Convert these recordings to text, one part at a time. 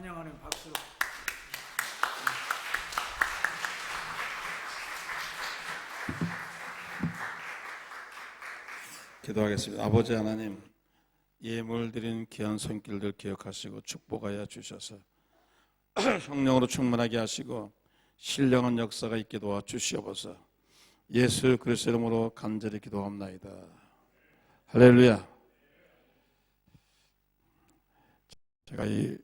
환영하는 박수. 기도하겠습니다. 아버지 하나님, 예물 드린 귀한 손길들 기억하시고 축복하여 주셔서 성령으로 충만하게 하시고 신령한 역사가 있게 도와 주시옵소서. 예수 그리스도의 이름으로 간절히 기도합나이다. 할렐루야. 제가 이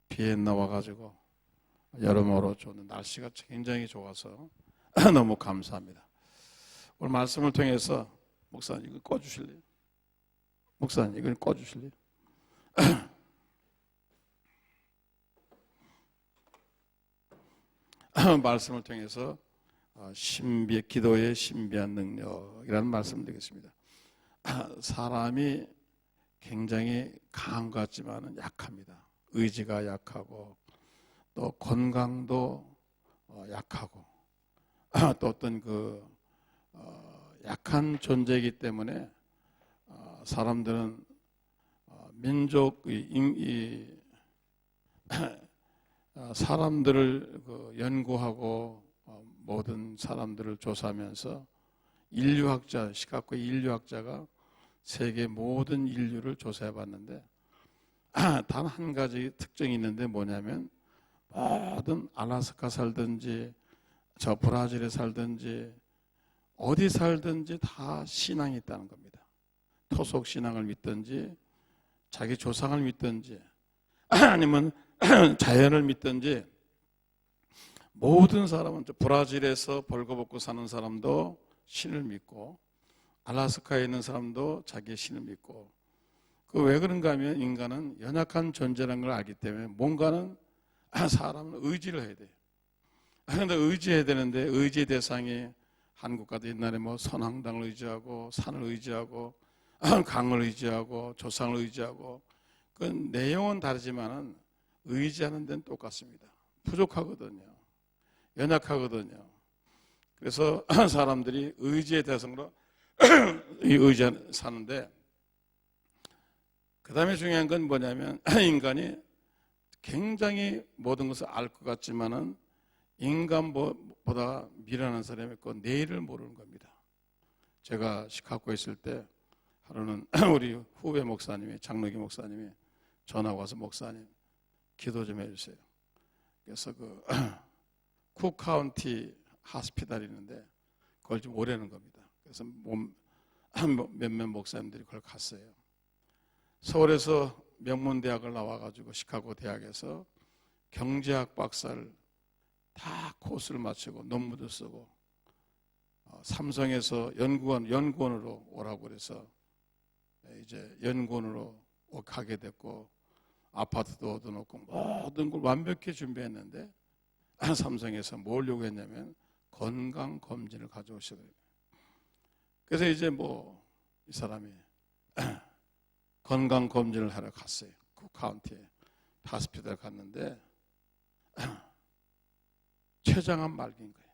비엔나 와가지고 여러모로 좋은 날씨가 굉장히 좋아서 너무 감사합니다. 오늘 말씀을 통해서 목사님 이거 꺼주실래요? 목사님 이걸 꺼주실래요? 말씀을 통해서 기도의 신비한 능력이라는 말씀을 드리겠습니다. 사람이 굉장히 강한 것 같지만 약합니다. 의지가 약하고 또 건강도 약하고 또 어떤 약한 존재이기 때문에 사람들은 사람들을 연구하고 모든 사람들을 조사하면서 시카고 인류학자가 세계 모든 인류를 조사해 봤는데 단 한 가지 특징이 있는데 뭐냐면 모든 알래스카 살든지 저 브라질에 살든지 어디 살든지 다 신앙이 있다는 겁니다. 토속 신앙을 믿든지 자기 조상을 믿든지 아니면 자연을 믿든지 모든 사람은 브라질에서 벌거벗고 사는 사람도 신을 믿고 알래스카에 있는 사람도 자기의 신을 믿고 왜 그런가 하면 인간은 연약한 존재라는 걸 알기 때문에 뭔가는 사람은 의지를 해야 돼요. 그런데 의지해야 되는데 의지의 대상이 한국 같은 옛날에 선앙당을 의지하고 산을 의지하고 강을 의지하고 조상을 의지하고 그 내용은 다르지만은 의지하는 데는 똑같습니다. 부족하거든요. 연약하거든요. 그래서 사람들이 의지의 대상으로 사는데 그 다음에 중요한 건 뭐냐면 인간이 굉장히 모든 것을 알 것 같지만은 인간보다 미련한 사람이 있고 내일을 모르는 겁니다. 제가 시카고에 있을 때 하루는 우리 후배 목사님이 장로기 목사님이 전화 와서 목사님 기도 좀 해주세요. 그래서 쿡 카운티 하스피탈이 있는데 그걸 좀 오라는 겁니다. 그래서 몇몇 목사님들이 그걸 갔어요. 서울에서 명문대학을 나와가지고 시카고 대학에서 경제학 박사를 다 코스를 마치고 논문도 쓰고 삼성에서 연구원으로 오라고 그래서 이제 연구원으로 가게 됐고 아파트도 얻어놓고 모든 걸 완벽히 준비했는데 삼성에서 뭘 요구했냐면 건강검진을 가져오시더래요. 그래서 이제 이 사람이 건강검진을 하러 갔어요. 쿡 카운티에 하스피탈 갔는데 췌장암 말기인 거예요.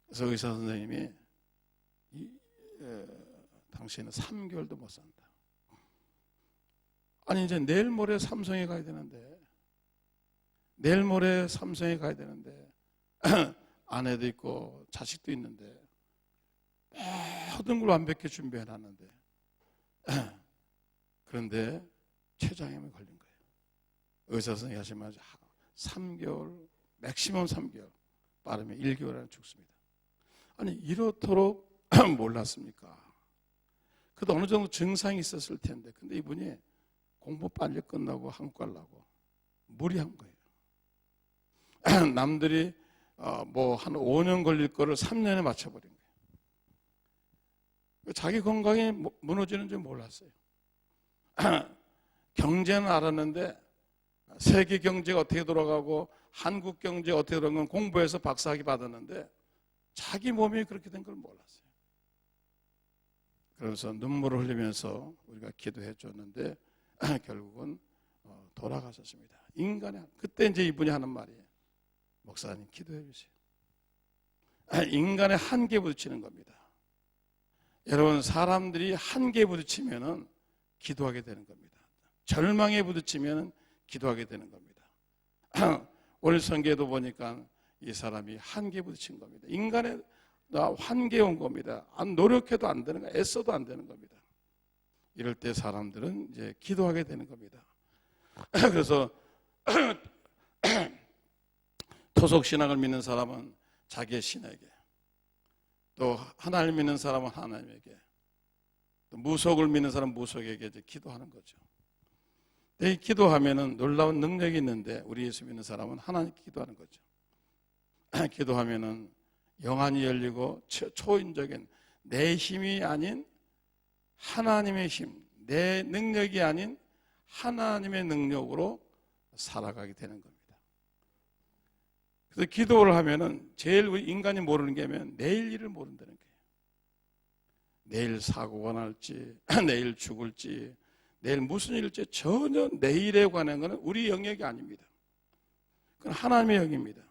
그래서 의사 선생님이 당신은 3개월도 못 산다. 아니 이제 내일 모레 삼성에 가야 되는데 아내도 있고 자식도 있는데 모든 걸 완벽히 준비해놨는데 그런데 췌장암에 걸린 거예요. 의사 선생님이 하신 말이 3개월 맥시멈 3개월 빠르면 1개월 안에 죽습니다. 아니 이렇도록 몰랐습니까? 그래도 어느 정도 증상이 있었을 텐데 근데 이분이 공부 빨리 끝나고 한국 가려고 무리한 거예요. 남들이 한 5년 걸릴 거를 3년에 맞춰버린 거예요. 자기 건강이 무너지는 줄 몰랐어요. 경제는 알았는데 세계 경제가 어떻게 돌아가고 한국 경제가 어떻게 돌아가는 건 공부해서 박사학위 받았는데 자기 몸이 그렇게 된 걸 몰랐어요. 그래서 눈물을 흘리면서 우리가 기도해 줬는데 결국은 돌아가셨습니다. 그때 이제 이분이 하는 말이에요. 목사님 기도해 주세요. 인간의 한계에 부딪히는 겁니다. 여러분 사람들이 한계에 부딪히면은 기도하게 되는 겁니다. 절망에 부딪히면 기도하게 되는 겁니다. 오늘 성경에도 보니까 이 사람이 한계에 부딪힌 겁니다. 인간의 한계에 온 겁니다. 안 노력해도 안 되는 거예요. 애써도 안 되는 겁니다. 이럴 때 사람들은 이제 기도하게 되는 겁니다. 그래서 토속 신앙을 믿는 사람은 자기의 신에게, 또 하나님 믿는 사람은 하나님에게, 또 무속을 믿는 사람은 무속에게 이제 기도하는 거죠. 이 기도하면은 놀라운 능력이 있는데, 우리 예수 믿는 사람은 하나님께 기도하는 거죠. 기도하면은 영안이 열리고 초인적인 내 힘이 아닌 하나님의 힘, 내 능력이 아닌 하나님의 능력으로 살아가게 되는 겁니다. 그래서 기도를 하면은 제일 인간이 모르는 게 뭐냐면 내일 일을 모른다는 거예요. 내일 사고가 날지, 내일 죽을지, 내일 무슨 일일지 전혀 내일에 관한 것은 우리 영역이 아닙니다. 그건 하나님의 영역입니다.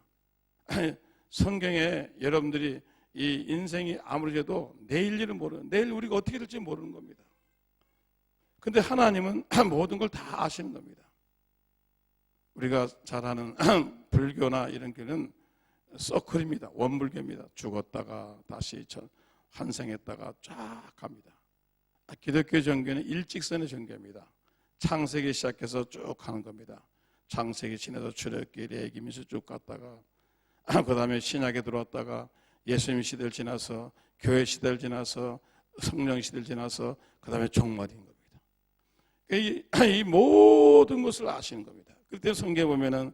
성경에 여러분들이 이 인생이 아무리 해도 내일 일을 모르는, 내일 우리가 어떻게 될지 모르는 겁니다. 근데 하나님은 모든 걸 다 아시는 겁니다. 우리가 잘 아는 불교나 이런 교는 서클입니다. 원불교입니다. 죽었다가 다시 환생했다가 쫙 갑니다. 기독교 종교는 일직선의 종교입니다. 창세기 시작해서 쭉 가는 겁니다. 창세기 지나서 출애굽기, 레위기면서 쭉 갔다가 그 다음에 신약에 들어왔다가 예수님 시대를 지나서 교회 시대를 지나서 성령 시대를 지나서 그 다음에 종말인 겁니다. 이 모든 것을 아시는 겁니다. 그때 성경에 보면은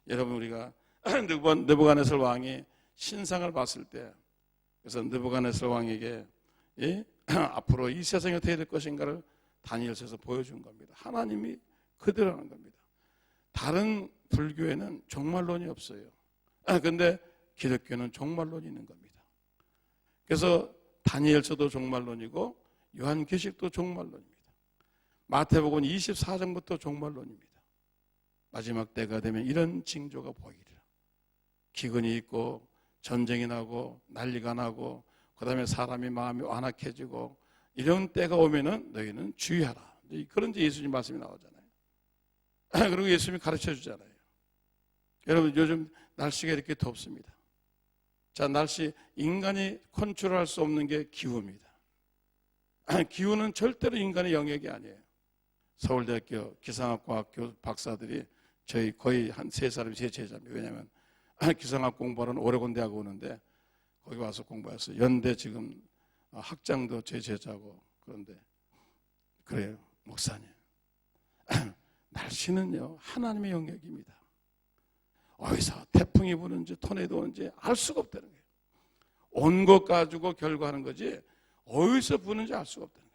여러분 우리가 느부갓네살 왕이 신상을 봤을 때, 그래서 느부갓네살 왕에게 앞으로 이 세상이 어떻게 될 것인가를 다니엘서에서 보여준 겁니다. 하나님이 그대로라는 겁니다. 다른 불교에는 종말론이 없어요. 그런데 기독교는 종말론이 있는 겁니다. 그래서 다니엘서도 종말론이고 요한계시록도 종말론입니다. 마태복음 24장부터 종말론입니다. 마지막 때가 되면 이런 징조가 보이리라. 기근이 있고 전쟁이 나고 난리가 나고 그 다음에 사람이 마음이 완악해지고 이런 때가 오면은 너희는 주의하라. 그런 이제 예수님 말씀이 나오잖아요. 그리고 예수님이 가르쳐 주잖아요. 여러분 요즘 날씨가 이렇게 덥습니다. 자, 날씨 인간이 컨트롤할 수 없는 게 기후입니다. 기후는 절대로 인간의 영역이 아니에요. 서울대학교 기상학과학 박사들이 저희 거의 한 3사람이 제 제자입니다. 왜냐하면 기상학 공부하러 오레곤 대학 오는데 거기 와서 공부해서 연대 지금 학장도 제 제자고. 그런데 그래요, 목사님. 날씨는요 하나님의 영역입니다. 어디서 태풍이 부는지 토네이도 오는지 알 수가 없다는 거예요. 온 것 가지고 결과하는 거지 어디서 부는지 알 수가 없다는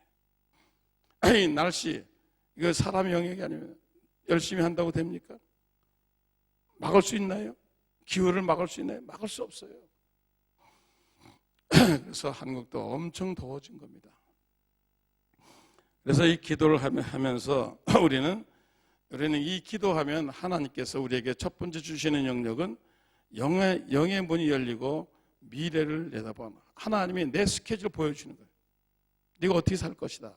거예요. 이 날씨 이거 사람의 영역이 아니면 열심히 한다고 됩니까? 막을 수 있나요? 기후를 막을 수 있나요? 막을 수 없어요. 그래서 한국도 엄청 더워진 겁니다. 그래서 이 기도를 하면서 우리는 이 기도하면 하나님께서 우리에게 첫 번째 주시는 영역은 영의 문이 열리고 미래를 내다보는, 하나님이 내 스케줄을 보여주는 거예요. 네가 어떻게 살 것이다.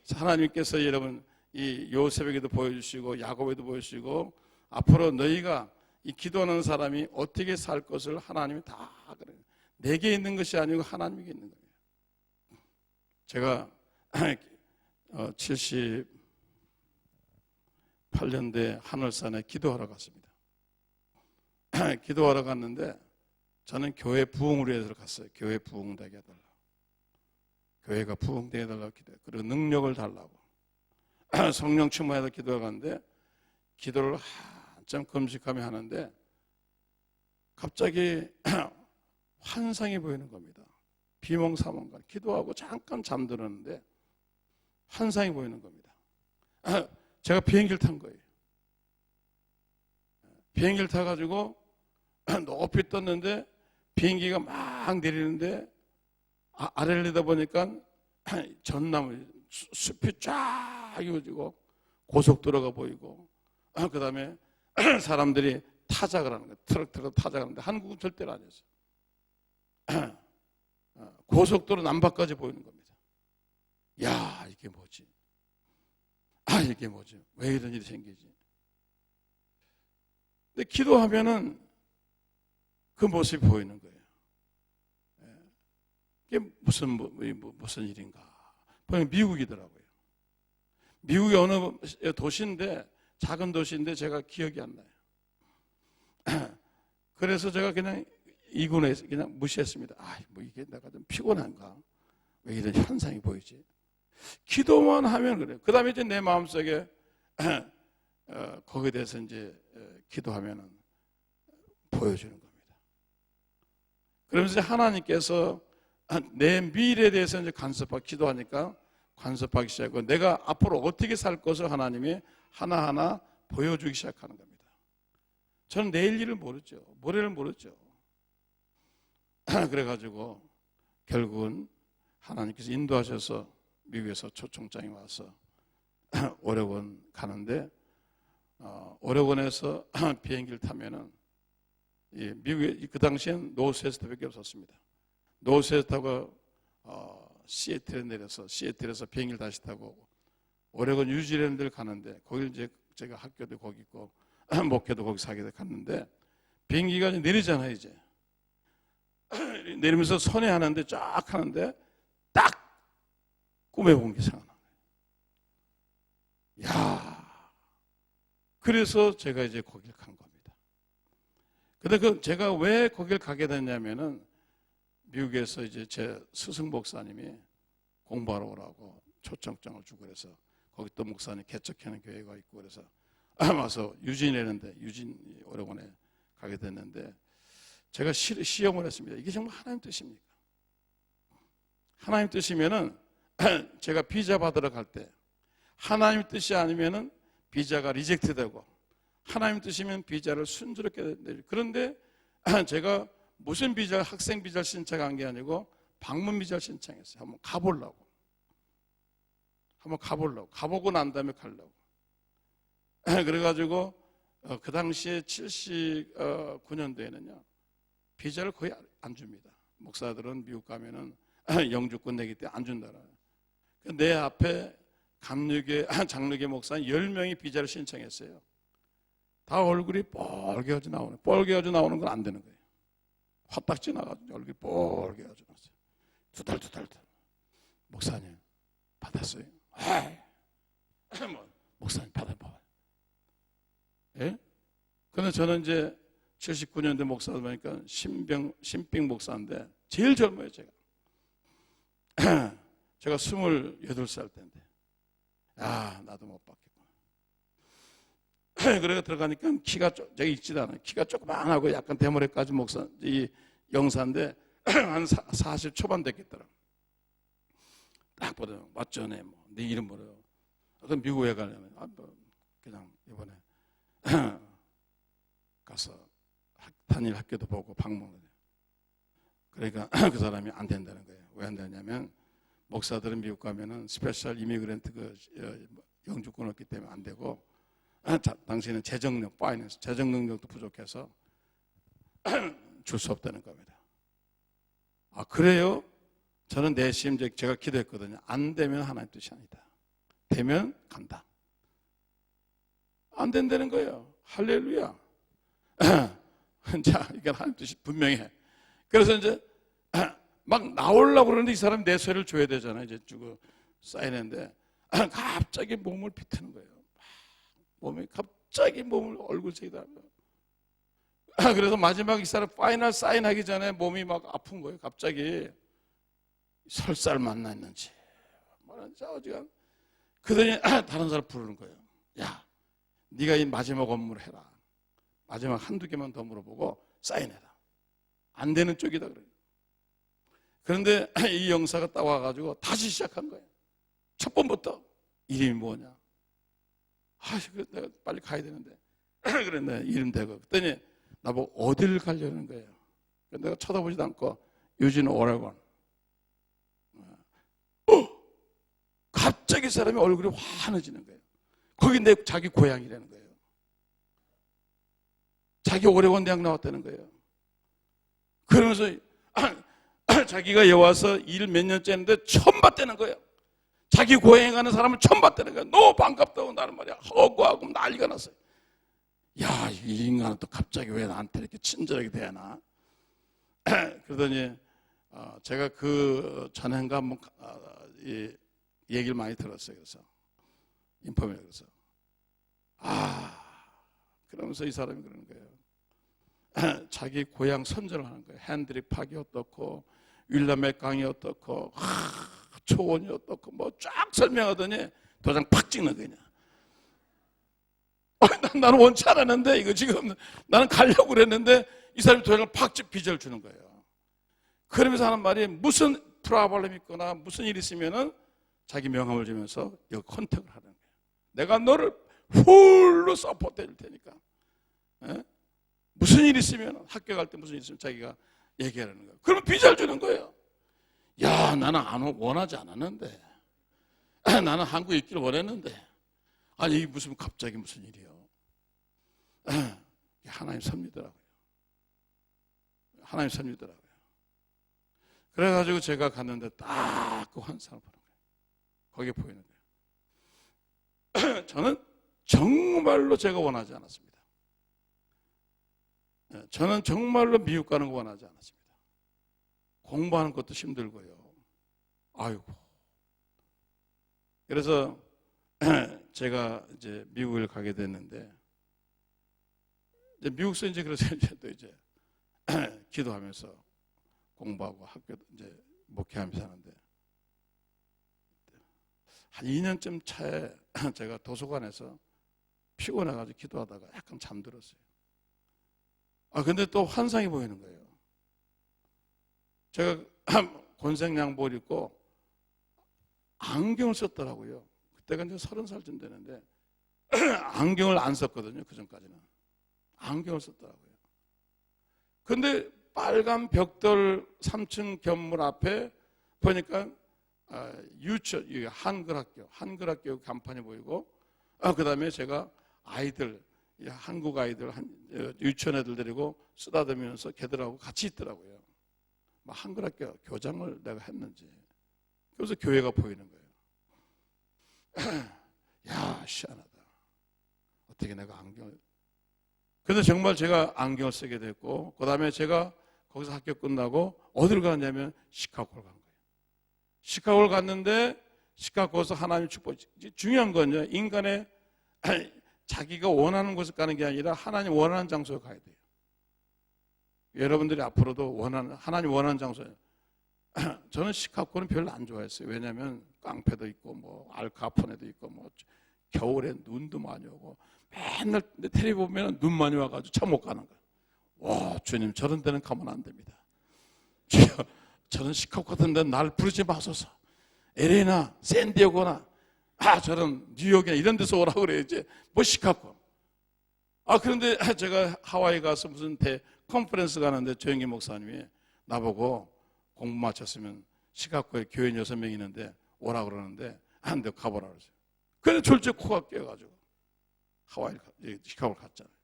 하나님께서 여러분 이 요셉에게도 보여주시고 야곱에도 보여주시고 앞으로 너희가 이 기도하는 사람이 어떻게 살 것을 하나님이 다 그래요. 내게 있는 것이 아니고 하나님에게 있는 거예요. 제가 78년대 하늘산에 기도하러 갔습니다. 기도하러 갔는데 저는 교회 부흥을 위해서 갔어요. 교회 부흥되게 해달라고. 교회가 부흥되게 해달라고 기도해요. 그리고 능력을 달라고. 성령 충만해서 기도하러 갔는데 기도를 한참 금식하며 하는데 갑자기 환상이 보이는 겁니다. 비몽사몽간 기도하고 잠깐 잠들었는데 환상이 보이는 겁니다. 제가 비행기를 탄 거예요. 비행기를 타가지고 높이 떴는데 비행기가 막 내리는데 아래를 내다보니까 전나무 숲이 쫙 이어지고 고속도로가 보이고 그 다음에 사람들이 타작을 하는 거예요. 트럭 타작을 하는데 한국은 절대로 안 했어요. 고속도로 남바까지 보이는 겁니다. 야, 이게 뭐지? 이게 뭐지? 왜 이런 일이 생기지? 근데 기도하면은 그 모습이 보이는 거예요. 이게 무슨 일인가? 보면 미국이더라고요. 미국의 어느 도시인데, 작은 도시인데 제가 기억이 안 나요. 그래서 제가 그냥 이군에서 그냥 무시했습니다. 뭐 이게 내가 좀 피곤한가? 왜 이런 현상이 보이지? 기도만 하면 그래요. 그 다음에 이제 내 마음속에 거기에 대해서 이제 기도하면은 보여주는 겁니다. 그러면서 하나님께서 내 미래에 대해서 이제 간섭하고 기도하니까 간섭하기 시작하고 내가 앞으로 어떻게 살 것을 하나님이 하나하나 보여주기 시작하는 겁니다. 저는 내일 일을 모르죠. 모레를 모르죠. 그래가지고 결국은 하나님께서 인도하셔서 미국에서 초청장이 와서 오레곤 가는데 오레곤에서 비행기를 타면은 미국에 그 당시엔 노스웨스트밖에 없었습니다. 노스웨스트 타고 시애틀에 내려서 시애틀에서 비행기를 다시 타고 오레곤 뉴질랜드를 가는데 거기 이제 제가 학교도 거기 있고 목회도 거기 사게 갔는데 비행기가 이제 내리잖아요. 이제 내리면서 선회하는데 쫙 하는데 딱 꿈에 본 게 생각나요. 야, 그래서 제가 이제 거길 간 겁니다. 근데 제가 왜 거길 가게 됐냐면은 미국에서 이제 제 스승 목사님이 공부하러 오라고 초청장을 주고 그래서 거기 또 목사님 개척하는 교회가 있고 그래서 와서 유진이라는데 유진 오레곤에 가게 됐는데 제가 시험을 했습니다. 이게 정말 하나님 뜻입니까? 하나님 뜻이면은 제가 비자 받으러 갈 때 하나님 뜻이 아니면은 비자가 리젝트되고 하나님 뜻이면 비자를 순조롭게 내리고 그런데 제가 무슨 비자 학생 비자를 신청한 게 아니고 방문 비자를 신청했어요. 한번 가보려고 가보고 난 다음에 가려고 그래가지고 그 당시에 79년도에는요 비자를 거의 안 줍니다. 목사들은 미국 가면은 영주권 내기 때문에 안 준다라요. 내 앞에 장로교 목사 10명이 비자를 신청했어요. 다 얼굴이 뻘개가지고 나오는. 뻘개가지고 나오는 건 안 되는 거예요. 화딱지 나가지고 얼굴이 뻘개가지고 나왔어요. 두 달. 목사님 받았어요. 목사님 받아봐요. 예? 그런데 저는 이제 79년대 목사다 보니까 신빙 목사인데 제일 젊어요 제가. 제가 28살 때인데 나도 못 받겠구나. 그래가 들어가니까 키가 제가 읽지도 않아요. 키가 조그만하고 약간 대머리까지 목사 이 영사인데 한 40 초반 됐겠더라. 딱 보더니 맞전에 뭐 네 이름 뭐래요? 그럼 미국에 가려면 그냥 이번에 가서 단일 학교도 보고 방문을 해요. 그러니까 그 사람이 안 된다는 거예요. 왜 안 되냐면 목사들은 미국 가면은 스페셜 이미그랜트 영주권 없기 때문에 안 되고 당시에는 재정력, 파이낸스, 재정 능력도 부족해서 줄 수 없다는 겁니다. 그래요? 저는 내심 제가 기도했거든요. 안 되면 하나님 뜻이 아니다. 되면 간다. 안 된다는 거예요. 할렐루야. 자, 이게 하나님 뜻이 분명해. 그래서 이제 막 나오려고 그러는데 이 사람이 내 소리를 줘야 되잖아요. 이제 쭉 쌓이는데 갑자기 몸을 비트는 거예요. 몸이 갑자기 얼굴색이 달라요. 그래서 마지막 이 사람 파이널 사인하기 전에 몸이 막 아픈 거예요. 갑자기 설사를 만났는지 뭐라는지 어지간 그러더니 다른 사람 부르는 거예요. 야, 네가 이 마지막 업무를 해라. 마지막 한두 개만 더 물어보고 사인해라. 안 되는 쪽이다 그래요. 그런데 이 영사가 딱 와가지고 다시 시작한 거예요. 첫 번부터 이름이 뭐냐? 내가 빨리 가야 되는데. 그랬네. 이름 대고. 그랬더니 나보고 어디를 가려는 거예요. 내가 쳐다보지도 않고 유진 오레곤. 갑자기 사람이 얼굴이 환해지는 거예요. 거기 자기 고향이라는 거예요. 자기 오레곤 대학 나왔다는 거예요. 그러면서 자기가 여기 와서 일 몇 년째 했는데 처음 봤다는 거예요. 자기 고향에 가는 사람을 처음 봤다는 거야. 너무 반갑다고 나는 말이야. 허구하고 난리가 났어요. 야, 이 인간은 또 갑자기 왜 나한테 이렇게 친절하게 대하나? 그러더니 제가 그 전행가 한번 이 얘기를 많이 들었어요. 그래서 인포메이션 그래서 그러면서 이 사람이 그러는 거예요. 자기 고향 선전을 하는 거예요. 핸드릭 파기 어떻고 윌리엄 맥강이 어떻고 초원이 어떻고 뭐 쫙 설명하더니 도장 팍 찍는 거냐. 나는 원치 않았는데 이거 지금 나는 가려고 그랬는데 이 사람이 도장을 팍 빚을 주는 거예요. 그러면서 하는 말이 무슨 프로블렘이 있거나 무슨 일이 있으면은 자기 명함을 주면서 여기 컨택을 하는 거예요. 내가 너를 풀로 서포트 해줄 테니까. 에? 무슨 일이 있으면 학교 갈 때 무슨 일이 있으면 자기가 얘기하는 거예요. 그러면 빚을 주는 거예요. 야, 나는 원하지 않았는데 나는 한국에 있기를 원했는데 아니 이게 무슨 갑자기 무슨 일이요. 하나님 섭리더라고요. 하나님 섭리더라고요. 그래가지고 제가 갔는데 딱 그 환상을 보는 거예요. 거기에 보이는 거예요. 저는 정말로 제가 원하지 않았습니다. 저는 정말로 미국 가는 거 원하지 않았습니다. 공부하는 것도 힘들고요. 아이고. 그래서 제가 이제 미국을 가게 됐는데 이제 미국서 이제 그래서 이제 또 이제 기도하면서 공부하고 학교도 이제 목회하면서 하는데 한 2년쯤 차에 제가 도서관에서 피곤해가지고 기도하다가 약간 잠들었어요. 근데 또 환상이 보이는 거예요. 제가 곤생양복을 입고 안경을 썼더라고요. 그때가 이제 30살쯤 되는데 안경을 안 썼거든요. 그 전까지는. 안경을 썼더라고요. 근데 빨간 벽돌 3층 건물 앞에 보니까 유치원, 한글학교 간판이 보이고 그 다음에 제가 아이들, 한국 아이들, 유치원 애들 데리고 쓰다듬으면서 걔들하고 같이 있더라고요. 한글학교 교장을 내가 했는지. 그래서 교회가 보이는 거예요. 야, 희한하다. 어떻게 내가 안경을. 그래서 정말 제가 안경을 쓰게 됐고, 그 다음에 제가 거기서 학교 끝나고 어디를 갔냐면 시카고를 간 거예요. 시카고를 갔는데 시카고에서 하나님 축복. 중요한 건요, 인간의 자기가 원하는 곳을 가는 게 아니라 하나님 원하는 장소에 가야 돼요. 여러분들이 앞으로도 하나님 원하는 장소에. 저는 시카고는 별로 안 좋아했어요. 왜냐하면 깡패도 있고 뭐 알카포네도 있고 뭐 겨울에 눈도 많이 오고 맨날 텔레비 보면 눈 많이 와가지고 차 못 가는 거예요. 와, 주님 저런 데는 가면 안 됩니다. 저는 시카고 같은 데는 날 부르지 마소서. LA나 샌디에고나 저런 뉴욕이나 이런 데서 오라고 그래야지 뭐 시카고. 그런데 제가 하와이 가서 무슨 컨퍼런스 가는데 조영기 목사님이 나보고 공부 마쳤으면 시카고에 교인 6명 있는데 오라고 그러는데 안 돼, 가보라 그러죠. 그래서 졸지 코가 깨가지고 시카고를 갔잖아요.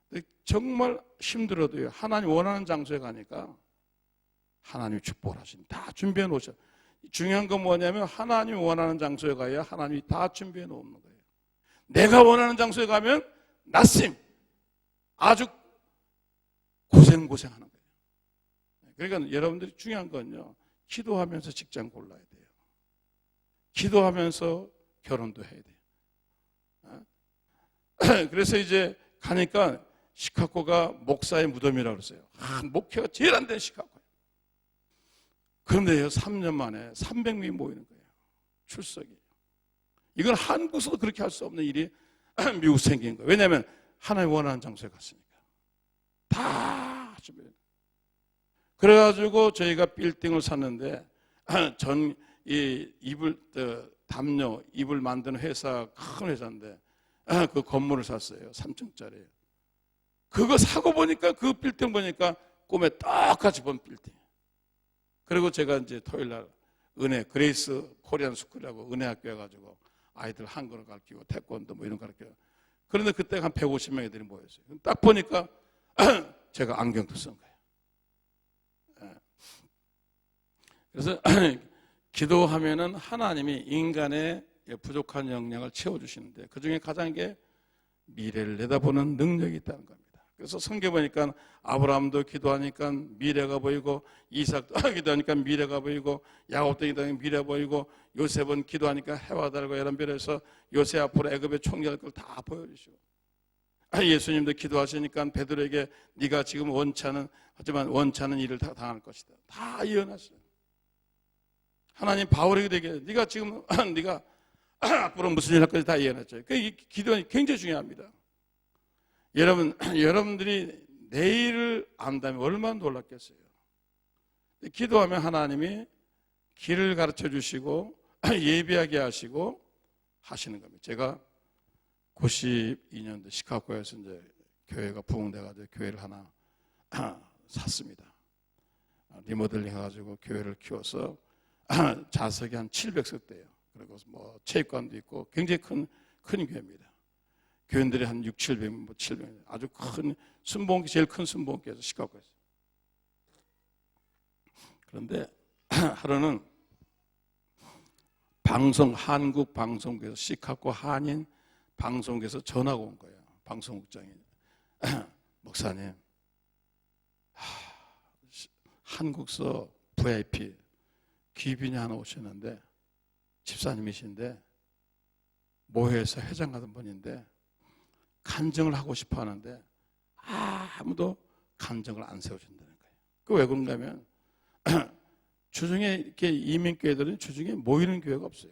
근데 정말 힘들어도요, 하나님 원하는 장소에 가니까 하나님이 축복을 하시니 다 준비해 놓으셔. 중요한 건 뭐냐면 하나님이 원하는 장소에 가야 하나님이 다 준비해 놓는 거예요. 내가 원하는 장소에 가면 낯심, 아주 고생하는 거예요. 그러니까 여러분들이 중요한 건요, 기도하면서 직장 골라야 돼요. 기도하면서 결혼도 해야 돼요. 그래서 이제 가니까 시카고가 목사의 무덤이라고 그랬어요. 목회가 제일 안 된 시카고예요. 그런데요, 3년 만에 300명이 모이는 거예요. 출석이. 이건 한국에서도 그렇게 할 수 없는 일이 미국 생긴 거예요. 왜냐하면 하나님 원하는 장소에 갔으니까. 다 준비해요. 그래가지고 저희가 빌딩을 샀는데 담요, 이불 만드는 회사, 큰 회사인데 그 건물을 샀어요. 3층짜리. 그거 사고 보니까 그 빌딩 보니까 꿈에 똑같이 본 빌딩. 그리고 제가 이제 토요일 날 그레이스 코리안 스쿨이라고 은혜학교 해가지고 아이들 한글을 가르치고 태권도 뭐 이런 거 가르쳐요. 그런데 그때 한 150명 애들이 모였어요. 딱 보니까 제가 안경도 쓴 거예요. 그래서 기도하면은 하나님이 인간의 부족한 역량을 채워주시는데 그중에 가장 게 미래를 내다보는 능력이 있다는 겁니다. 그래서 성경 보니까 아브라함도 기도하니까 미래가 보이고, 이삭도 기도하니까 미래가 보이고, 야곱도 기도하니까 미래가 보이고, 요셉은 기도하니까 해와 달과 열한별에서 요셉 앞으로 애굽의 총리할 걸 다 보여주시고, 예수님도 기도하시니까 베드로에게 네가 지금 하지만 원치 않은 일을 다 당할 것이다, 다 예언하시죠. 하나님 바울에게 되게 네가 지금 네가 앞으로 무슨 일 할 건지 다 예언했죠. 그 기도는 굉장히 중요합니다. 여러분들이 내일을 안다면 얼마나 놀랐겠어요. 기도하면 하나님이 길을 가르쳐 주시고 예비하게 하시고 하시는 겁니다. 제가 92년도 시카고에서 이제 교회가 부흥돼가지고 교회를 하나 샀습니다. 리모델링 해가지고 교회를 키워서 좌석이 한 700석 돼요. 그리고 뭐 체육관도 있고 굉장히 큰 교회입니다. 교인들이 한 6, 700, 700 아주 큰 순복음교, 제일 큰 순복음교에서 시카고에서. 그런데 하루는 한국 방송국에서 시카고 한인 방송국에서 전화가 온 거예요. 방송국장이 목사님, 한국서 VIP 귀빈이 하나 오셨는데 집사님이신데 모회에서 회장 같은 분인데 간증을 하고 싶어 하는데 아무도 간증을 안 세워준다는 거예요. 그 왜 그런가 하면 주중에 이렇게 이민교회들은 주중에 모이는 교회가 없어요.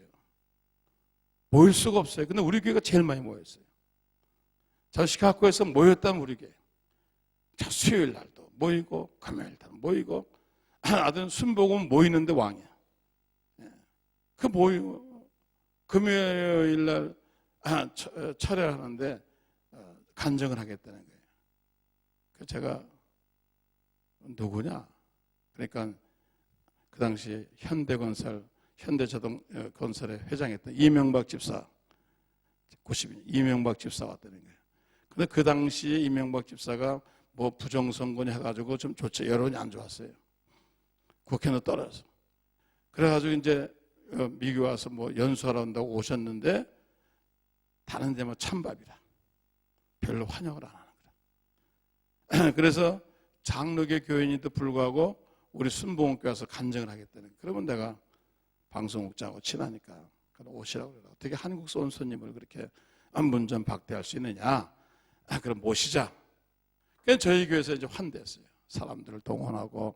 모일 수가 없어요. 근데 우리 교회가 제일 많이 모였어요. 저 시카고에서 모였다면 우리 교회. 자, 수요일 날도 모이고 금요일 날도 모이고 아들은 순복음 모이는데 왕이야. 그 모이고 금요일 날 철회를 하는데 간증을 하겠다는 거예요. 그래서 제가 누구냐? 그러니까 그 당시 현대자동건설의 회장했던 이명박 집사, 90년 이명박 집사 왔다는 거예요. 근데 그 당시에 이명박 집사가 뭐 부정선거니 해가지고 좀 여론이 안 좋았어요. 국회는 떨어져서. 그래가지고 이제 미국 와서 뭐 연수하러 온다고 오셨는데 다른 데만 찬밥이라 별로 환영을 안 하는 거야. 그래서 장로교 교인인데도 불구하고 우리 순복음교회 와서 간증을 하겠다는 거예요. 그러면 내가 방송국장하고 친하니까 오시라고 그래요. 어떻게 한국서 온 손님을 그렇게 문전 박대할 수 있느냐? 그럼 모시자. 그래서 저희 교회에서 이제 환대했어요. 사람들을 동원하고.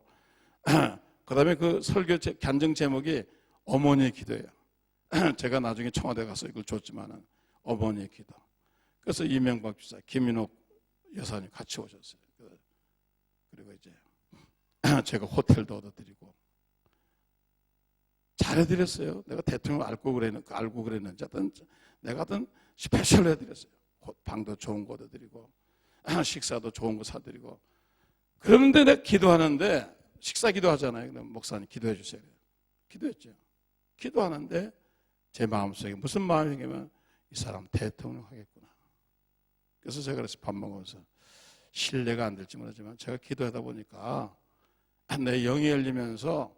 그 다음에 그 설교 간증 제목이 어머니의 기도예요. 제가 나중에 청와대 가서 이걸 줬지만은 어머니의 기도. 그래서 이명박 주사, 김인옥 여사님 같이 오셨어요. 그리고 이제 제가 호텔도 얻어드리고 잘해드렸어요. 내가 대통령 알고 그랬는지 내가 하여튼 스페셜로 해드렸어요. 방도 좋은 거 얻어드리고 식사도 좋은 거 사드리고. 그런데 내가 기도하는데 식사 기도하잖아요. 그럼 목사님 기도해 주세요. 기도했죠. 기도하는데 제 마음속에 무슨 마음이냐면 이 사람 대통령 하겠구나. 그래서 제가 그래서 밥 먹으면서 신뢰가 안 될지 모르지만 제가 기도하다 보니까 내 영이 열리면서